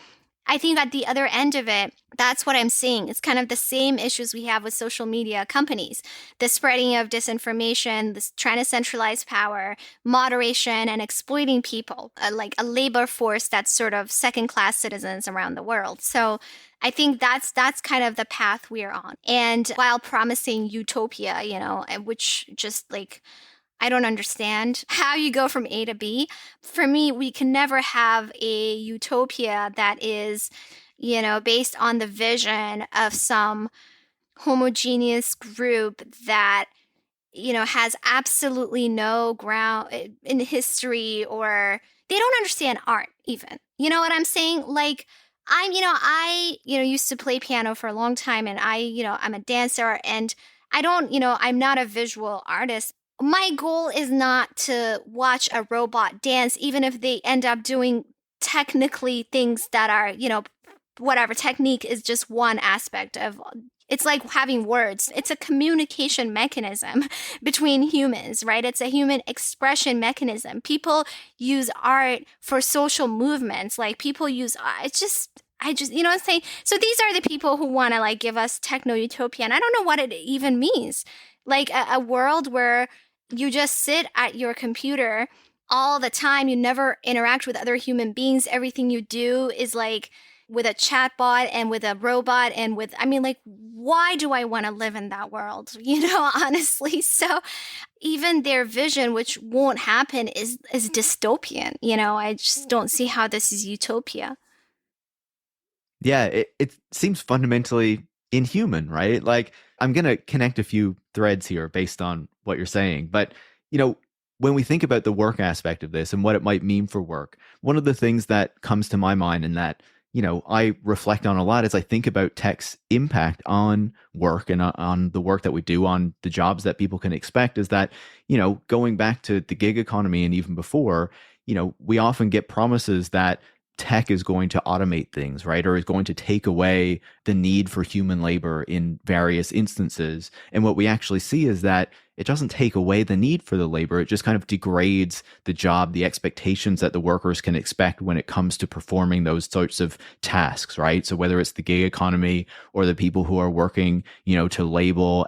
I think at the other end of it, that's what I'm seeing. It's kind of the same issues we have with social media companies. The spreading of disinformation, this trying to centralize power, moderation, and exploiting people, like a labor force that's sort of second-class citizens around the world. So I think that's kind of the path we're on. And while promising utopia, which just like I don't understand how you go from A to B. For me, we can never have a utopia that is, based on the vision of some homogeneous group that, has absolutely no ground in history, or they don't understand art even. You know what I'm saying? Like, I used to play piano for a long time and I'm a dancer and I'm not a visual artist. My goal is not to watch a robot dance, even if they end up doing technically things that are, whatever. Technique is just one aspect of it's like having words. It's a communication mechanism between humans, right? It's a human expression mechanism. People use art for social movements. Like people use art. I just, what I'm saying? So these are the people who want to like give us techno utopia. And I don't know what it even means. Like a world where you just sit at your computer all the time. You never interact with other human beings. Everything you do is like with a chatbot and with a robot and why do I want to live in that world? Honestly. So even their vision, which won't happen, is dystopian. I just don't see how this is utopia. Yeah, it seems fundamentally inhuman, right? Like, I'm going to connect a few threads here based on what you're saying. But, when we think about the work aspect of this and what it might mean for work, one of the things that comes to my mind and that, I reflect on a lot as I think about tech's impact on work and on the work that we do, on the jobs that people can expect, is that, going back to the gig economy and even before, we often get promises that tech is going to automate things, right? Or is going to take away the need for human labor in various instances. And what we actually see is that it doesn't take away the need for the labor. It just kind of degrades the job, the expectations that the workers can expect when it comes to performing those sorts of tasks, right? So whether it's the gig economy or the people who are working, to label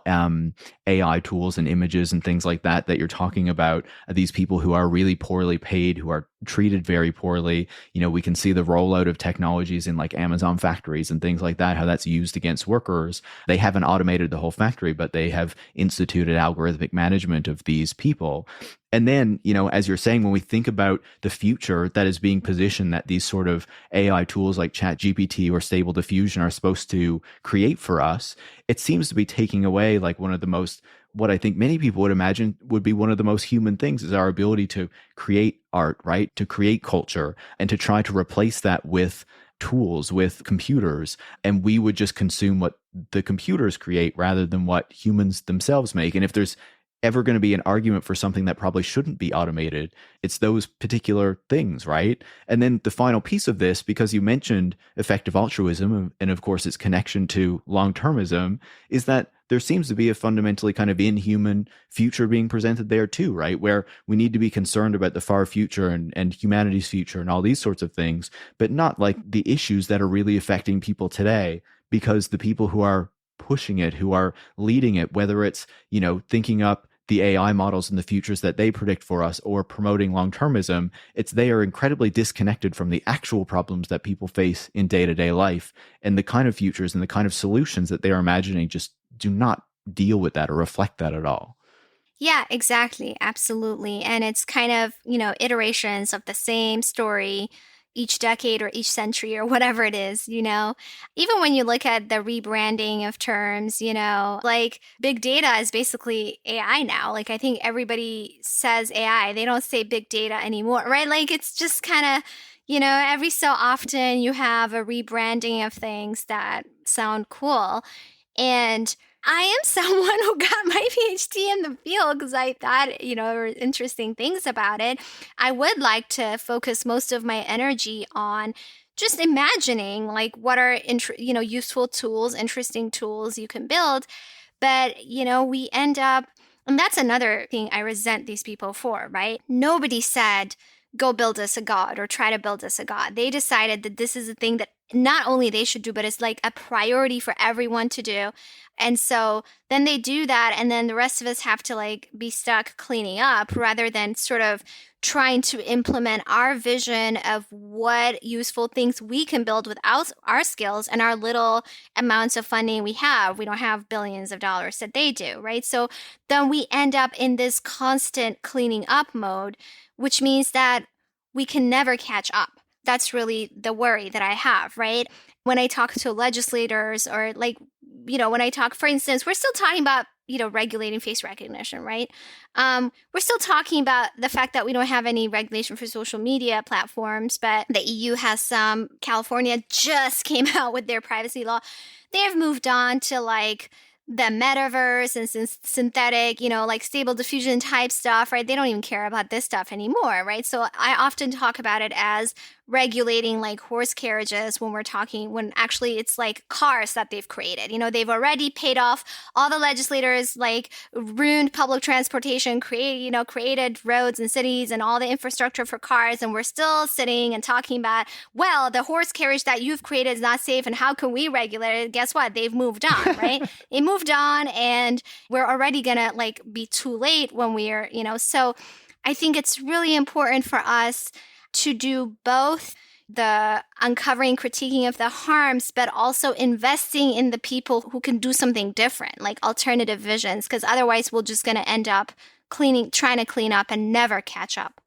AI tools and images and things like that you're talking about, these people who are really poorly paid, who are treated very poorly. We can see the rollout of technologies in like Amazon factories and things like that, how that's used against workers. They haven't automated the whole factory, but they have instituted algorithmic management of these people. And then, as you're saying, when we think about the future that is being positioned that these sort of AI tools like ChatGPT or Stable Diffusion are supposed to create for us, it seems to be taking away like one of the most, what I think many people would imagine would be one of the most human things, is our ability to create art, right? To create culture, and to try to replace that with tools, with computers. And we would just consume what the computers create rather than what humans themselves make. And if there's ever going to be an argument for something that probably shouldn't be automated, it's those particular things, right? And then the final piece of this, because you mentioned effective altruism and of course its connection to long-termism, is that there seems to be a fundamentally kind of inhuman future being presented there too, right? Where we need to be concerned about the far future and humanity's future and all these sorts of things, but not like the issues that are really affecting people today, because the people who are pushing it, who are leading it, whether it's, thinking up the AI models and the futures that they predict for us or promoting long-termism. It's they are incredibly disconnected from the actual problems that people face in day-to-day life, and the kind of futures and the kind of solutions that they are imagining just do not deal with that or reflect that at all. Yeah, exactly. Absolutely. And it's kind of, iterations of the same story each decade or each century or whatever it is. Even when you look at the rebranding of terms, like big data is basically AI now. Like I think everybody says AI, they don't say big data anymore, right? Like it's just kind of, every so often you have a rebranding of things that sound cool. And I am someone who got my PhD in the field because I thought, there were interesting things about it. I would like to focus most of my energy on just imagining like what are useful tools, interesting tools you can build. But, we end up, and that's another thing I resent these people for, right? Nobody said, go build us a god or try to build us a god. They decided that this is a thing that not only they should do, but it's like a priority for everyone to do. And so then they do that, and then the rest of us have to like be stuck cleaning up rather than sort of trying to implement our vision of what useful things we can build without our skills and our little amounts of funding we have. We don't have billions of dollars that they do, right? So then we end up in this constant cleaning up mode, which means that we can never catch up. That's really the worry that I have, right? When I talk to legislators or like, when I talk, for instance, we're still talking about, regulating face recognition, right? We're still talking about the fact that we don't have any regulation for social media platforms, but the EU has some. California just came out with their privacy law. They have moved on to like the metaverse and synthetic, like stable diffusion type stuff, right? They don't even care about this stuff anymore, right? So I often talk about it as regulating like horse carriages when actually it's like cars that they've created. They've already paid off all the legislators, like ruined public transportation, created roads and cities and all the infrastructure for cars. And we're still sitting and talking about, well, the horse carriage that you've created is not safe and how can we regulate it? Guess what? They've moved on, right? They moved on and we're already gonna like be too late when we're, so I think it's really important for us to do both the uncovering, critiquing of the harms, but also investing in the people who can do something different, like alternative visions, because otherwise we're just going to end up trying to clean up and never catch up.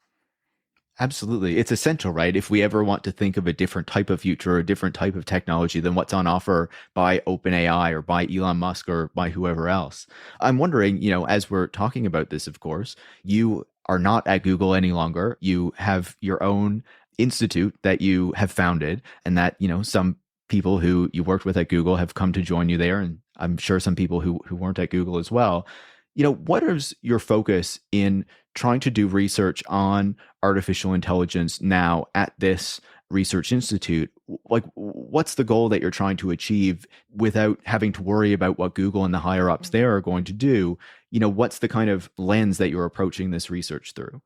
Absolutely. It's essential, right? If we ever want to think of a different type of future or a different type of technology than what's on offer by OpenAI or by Elon Musk or by whoever else. I'm wondering, as we're talking about this, of course, you are not at Google any longer. You have your own institute that you have founded, and that, some people who you worked with at Google have come to join you there. And I'm sure some people who weren't at Google as well. What is your focus in trying to do research on artificial intelligence now at this research institute? Like, what's the goal that you're trying to achieve without having to worry about what Google and the higher ups there are going to do? What's the kind of lens that you're approaching this research through?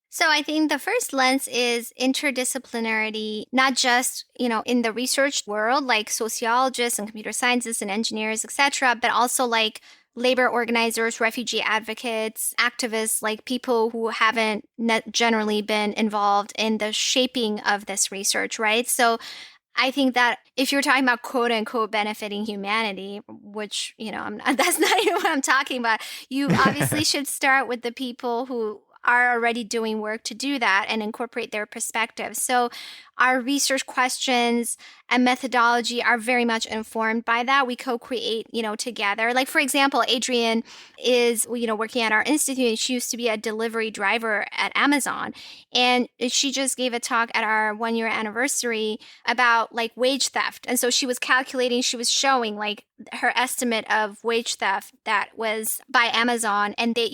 So I think the first lens is interdisciplinarity, not just, in the research world, like sociologists and computer scientists and engineers, etc., but also like labor organizers, refugee advocates, activists, like people who haven't generally been involved in the shaping of this research, right? So I think that if you're talking about quote unquote benefiting humanity, which, that's not even what I'm talking about, you obviously should start with the people who are already doing work to do that and incorporate their perspectives. So our research questions and methodology are very much informed by that. We co-create, together. Like, for example, Adrienne is, working at our institute, and she used to be a delivery driver at Amazon. And she just gave a talk at our 1-year anniversary about like wage theft. And so she was showing like her estimate of wage theft that was by Amazon, and they,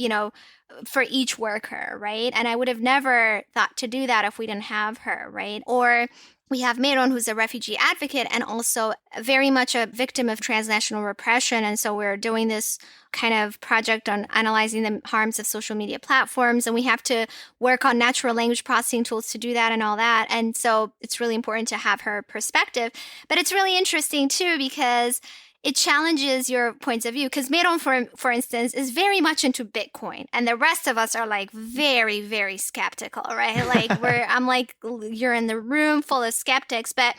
for each worker, right? And I would have never thought to do that if we didn't have her, right? Or we have Meron, who's a refugee advocate and also very much a victim of transnational repression. And so we're doing this kind of project on analyzing the harms of social media platforms. And we have to work on natural language processing tools to do that and all that. And so it's really important to have her perspective. But it's really interesting, too, because it challenges your points of view because Meron, for instance, is very much into Bitcoin, and the rest of us are like very, very skeptical, right? Like I'm like, you're in the room full of skeptics, but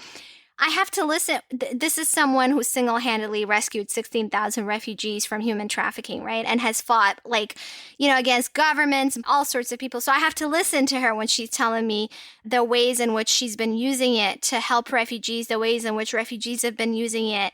I have to listen. This is someone who single-handedly rescued 16,000 refugees from human trafficking, right? And has fought like, against governments, all sorts of people. So I have to listen to her when she's telling me the ways in which she's been using it to help refugees, the ways in which refugees have been using it,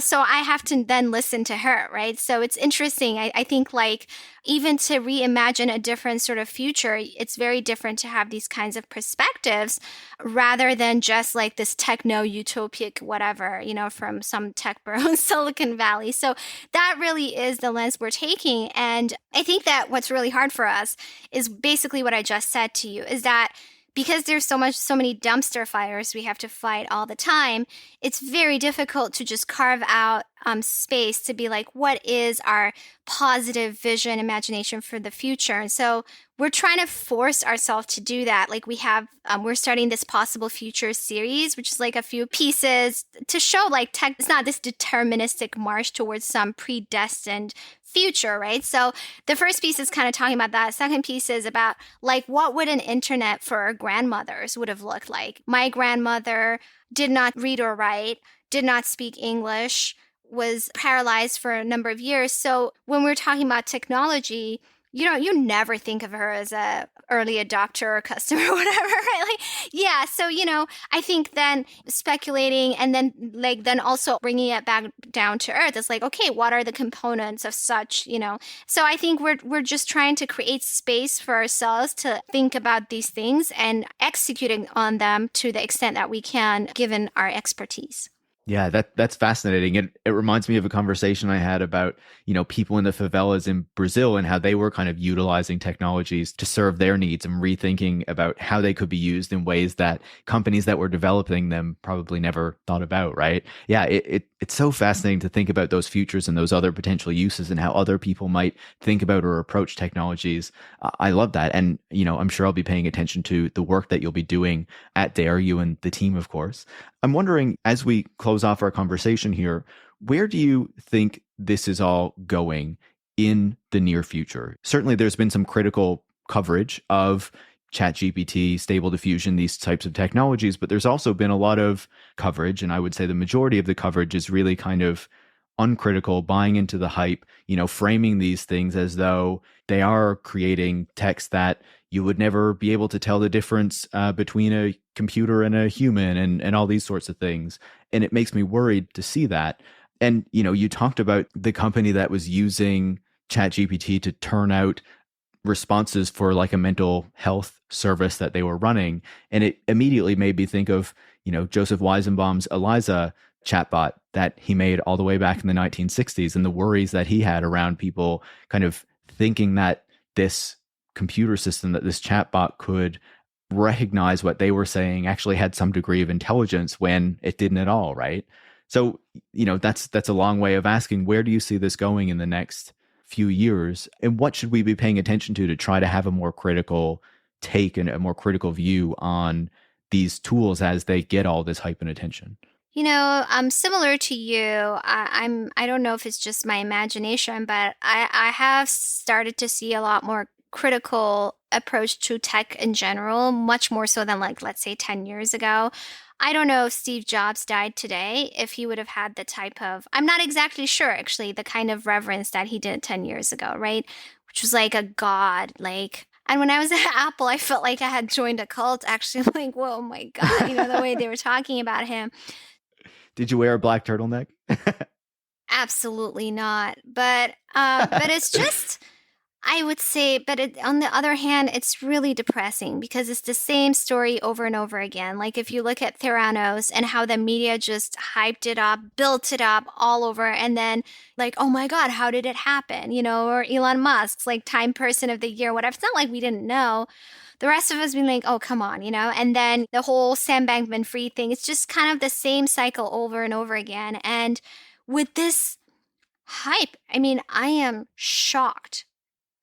so I have to then listen to her, right? So it's interesting. I think like even to reimagine a different sort of future, it's very different to have these kinds of perspectives rather than just like this techno utopic whatever, from some tech bro in Silicon Valley. So that really is the lens we're taking. And I think that what's really hard for us is basically what I just said to you, is that because there's so many dumpster fires we have to fight all the time, it's very difficult to just carve out space to be like, what is our positive vision, imagination for the future? And so we're trying to force ourselves to do that. Like we're starting this possible future series, which is like a few pieces to show like tech, it's not this deterministic march towards some predestined future, right? So the first piece is kind of talking about that. Second piece is about like, what would an internet for our grandmothers would have looked like? My grandmother did not read or write, did not speak English, was paralyzed for a number of years. So when we're talking about technology, you never think of her as a early adopter or customer or whatever, right? Like, yeah. So, I think then speculating and then also bringing it back down to earth is like, okay, what are the components of such, So I think we're just trying to create space for ourselves to think about these things and executing on them to the extent that we can, given our expertise. Yeah, that's fascinating. It reminds me of a conversation I had about, people in the favelas in Brazil and how they were kind of utilizing technologies to serve their needs and rethinking about how they could be used in ways that companies that were developing them probably never thought about, right? Yeah, it's so fascinating to think about those futures and those other potential uses and how other people might think about or approach technologies. I love that. And, I'm sure I'll be paying attention to the work that you'll be doing at Dare, you and the team, of course. I'm wondering, as we close off our conversation here, where do you think this is all going in the near future? Certainly, there's been some critical coverage of ChatGPT, Stable Diffusion, these types of technologies, but there's also been a lot of coverage, and I would say the majority of the coverage is really kind of uncritical, buying into the hype, framing these things as though they are creating text that you would never be able to tell the difference between a computer and a human and all these sorts of things. And it makes me worried to see that. And, you talked about the company that was using ChatGPT to turn out responses for like a mental health service that they were running. And it immediately made me think of, Joseph Weizenbaum's Eliza chatbot that he made all the way back in the 1960s and the worries that he had around people kind of thinking that this computer system, that this chatbot could recognize what they were saying actually had some degree of intelligence when it didn't at all, right? So, that's a long way of asking, where do you see this going in the next few years? And what should we be paying attention to try to have a more critical take and a more critical view on these tools as they get all this hype and attention? Similar to you, I don't know if it's just my imagination, but I have started to see a lot more critical approach to tech in general, much more so than like, let's say 10 years ago. I don't know if Steve Jobs died today, if he would have had the type of, I'm not exactly sure actually, the kind of reverence that he did 10 years ago, right? Which was like a god, like, and when I was at Apple, I felt like I had joined a cult actually, like, whoa, my God, the way they were talking about him. Did you wear a black turtleneck? Absolutely not. But it's just, I would say, on the other hand, it's really depressing because it's the same story over and over again. Like if you look at Theranos and how the media just hyped it up, built it up all over, and then like, oh my God, how did it happen? Or Elon Musk's like Time Person of the Year, whatever. It's not like we didn't know. The rest of us being like, oh, come on, and then the whole Sam Bankman-Fried thing, it's just kind of the same cycle over and over again. And with this hype, I am shocked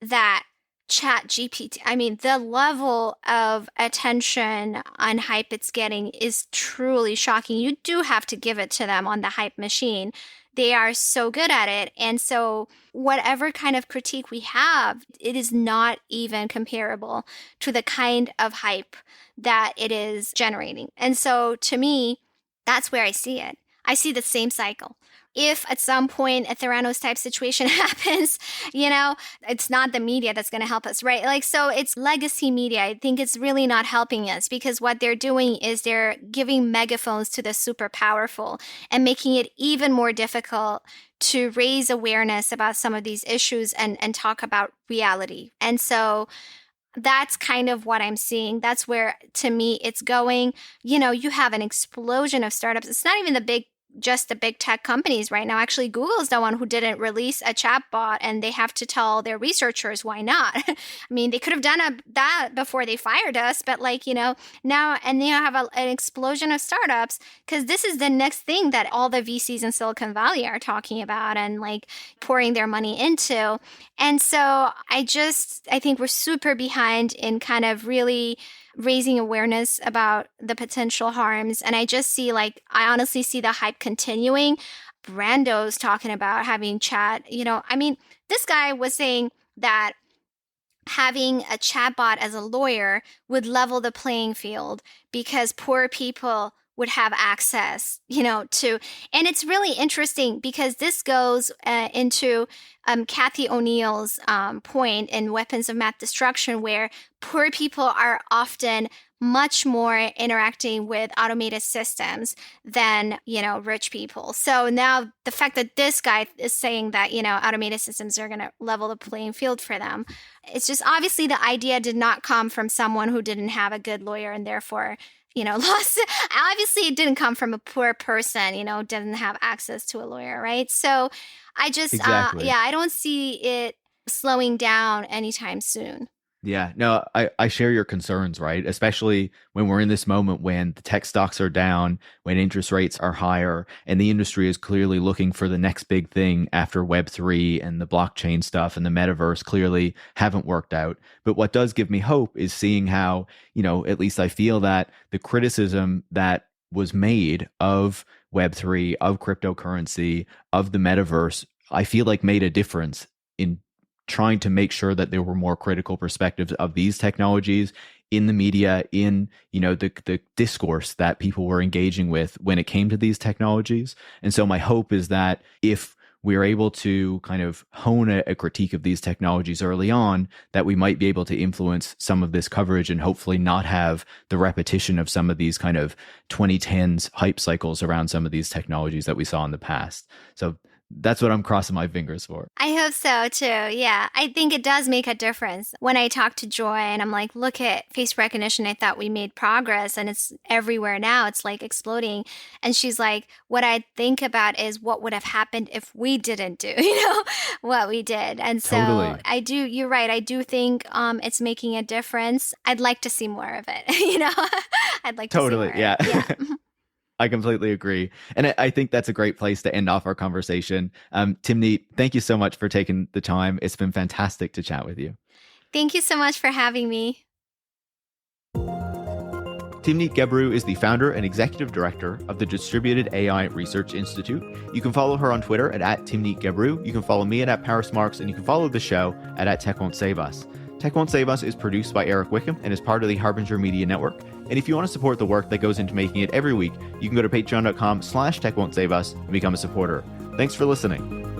that ChatGPT, the level of attention and hype it's getting is truly shocking. You do have to give it to them on the hype machine. They are so good at it. And so whatever kind of critique we have, it is not even comparable to the kind of hype that it is generating. And so to me, that's where I see it. I see the same cycle. If at some point a Theranos type situation happens, it's not the media that's going to help us, right? Like, so it's legacy media. I think it's really not helping us, because what they're doing is they're giving megaphones to the super powerful and making it even more difficult to raise awareness about some of these issues and talk about reality. And so that's kind of what I'm seeing. That's where, to me, it's going. You have an explosion of startups. It's not even just the big tech companies right now. Actually, Google is the one who didn't release a chatbot, and they have to tell their researchers why not. I mean, they could have done that before they fired us, but now, and they have an explosion of startups, because this is the next thing that all the VCs in Silicon Valley are talking about and pouring their money into. And so I think we're super behind in kind of really raising awareness about the potential harms. And I just see I honestly see the hype continuing. Brando's talking about having chat, this guy was saying that having a chatbot as a lawyer would level the playing field, because poor people would have access, to, and it's really interesting because this goes into Kathy O'Neill's point in Weapons of Math Destruction, where poor people are often much more interacting with automated systems than, rich people. So now the fact that this guy is saying that, automated systems are going to level the playing field for them, it's just obviously the idea did not come from someone who didn't have a good lawyer and therefore lost. Obviously, it didn't come from a poor person, didn't have access to a lawyer, right? So I just, Exactly. I don't see it slowing down anytime soon. Yeah, no, I share your concerns, right? Especially when we're in this moment when the tech stocks are down, when interest rates are higher, and the industry is clearly looking for the next big thing after Web3 and the blockchain stuff and the metaverse clearly haven't worked out. But what does give me hope is seeing how, at least I feel that the criticism that was made of Web3, of cryptocurrency, of the metaverse, I feel like made a difference in trying to make sure that there were more critical perspectives of these technologies in the media, in the discourse that people were engaging with when it came to these technologies. And so my hope is that if we're able to kind of hone a critique of these technologies early on, that we might be able to influence some of this coverage and hopefully not have the repetition of some of these kind of 2010s hype cycles around some of these technologies that we saw in the past. So that's what I'm crossing my fingers for. I hope so too. Yeah, I think it does make a difference. When I talk to Joy and I'm like, look at face recognition, I thought we made progress and it's everywhere now. It's exploding. And she's like, what I think about is what would have happened if we didn't do, what we did. And so Totally. you're right. I do think it's making a difference. I'd like to see more of it, I'd like to see more. Yeah. Of it. Yeah. I completely agree. And I think that's a great place to end off our conversation. Timnit, thank you so much for taking the time. It's been fantastic to chat with you. Thank you so much for having me. Timnit Gebru is the founder and executive director of the Distributed AI Research Institute. You can follow her on Twitter at Timnit Gebru. You can follow me at Paris Marx, and you can follow the show at Tech Won't Save Us. Tech Won't Save Us is produced by Eric Wickham and is part of the Harbinger Media Network. And if you want to support the work that goes into making it every week, you can go to patreon.com/techwon'tsaveus and become a supporter. Thanks for listening.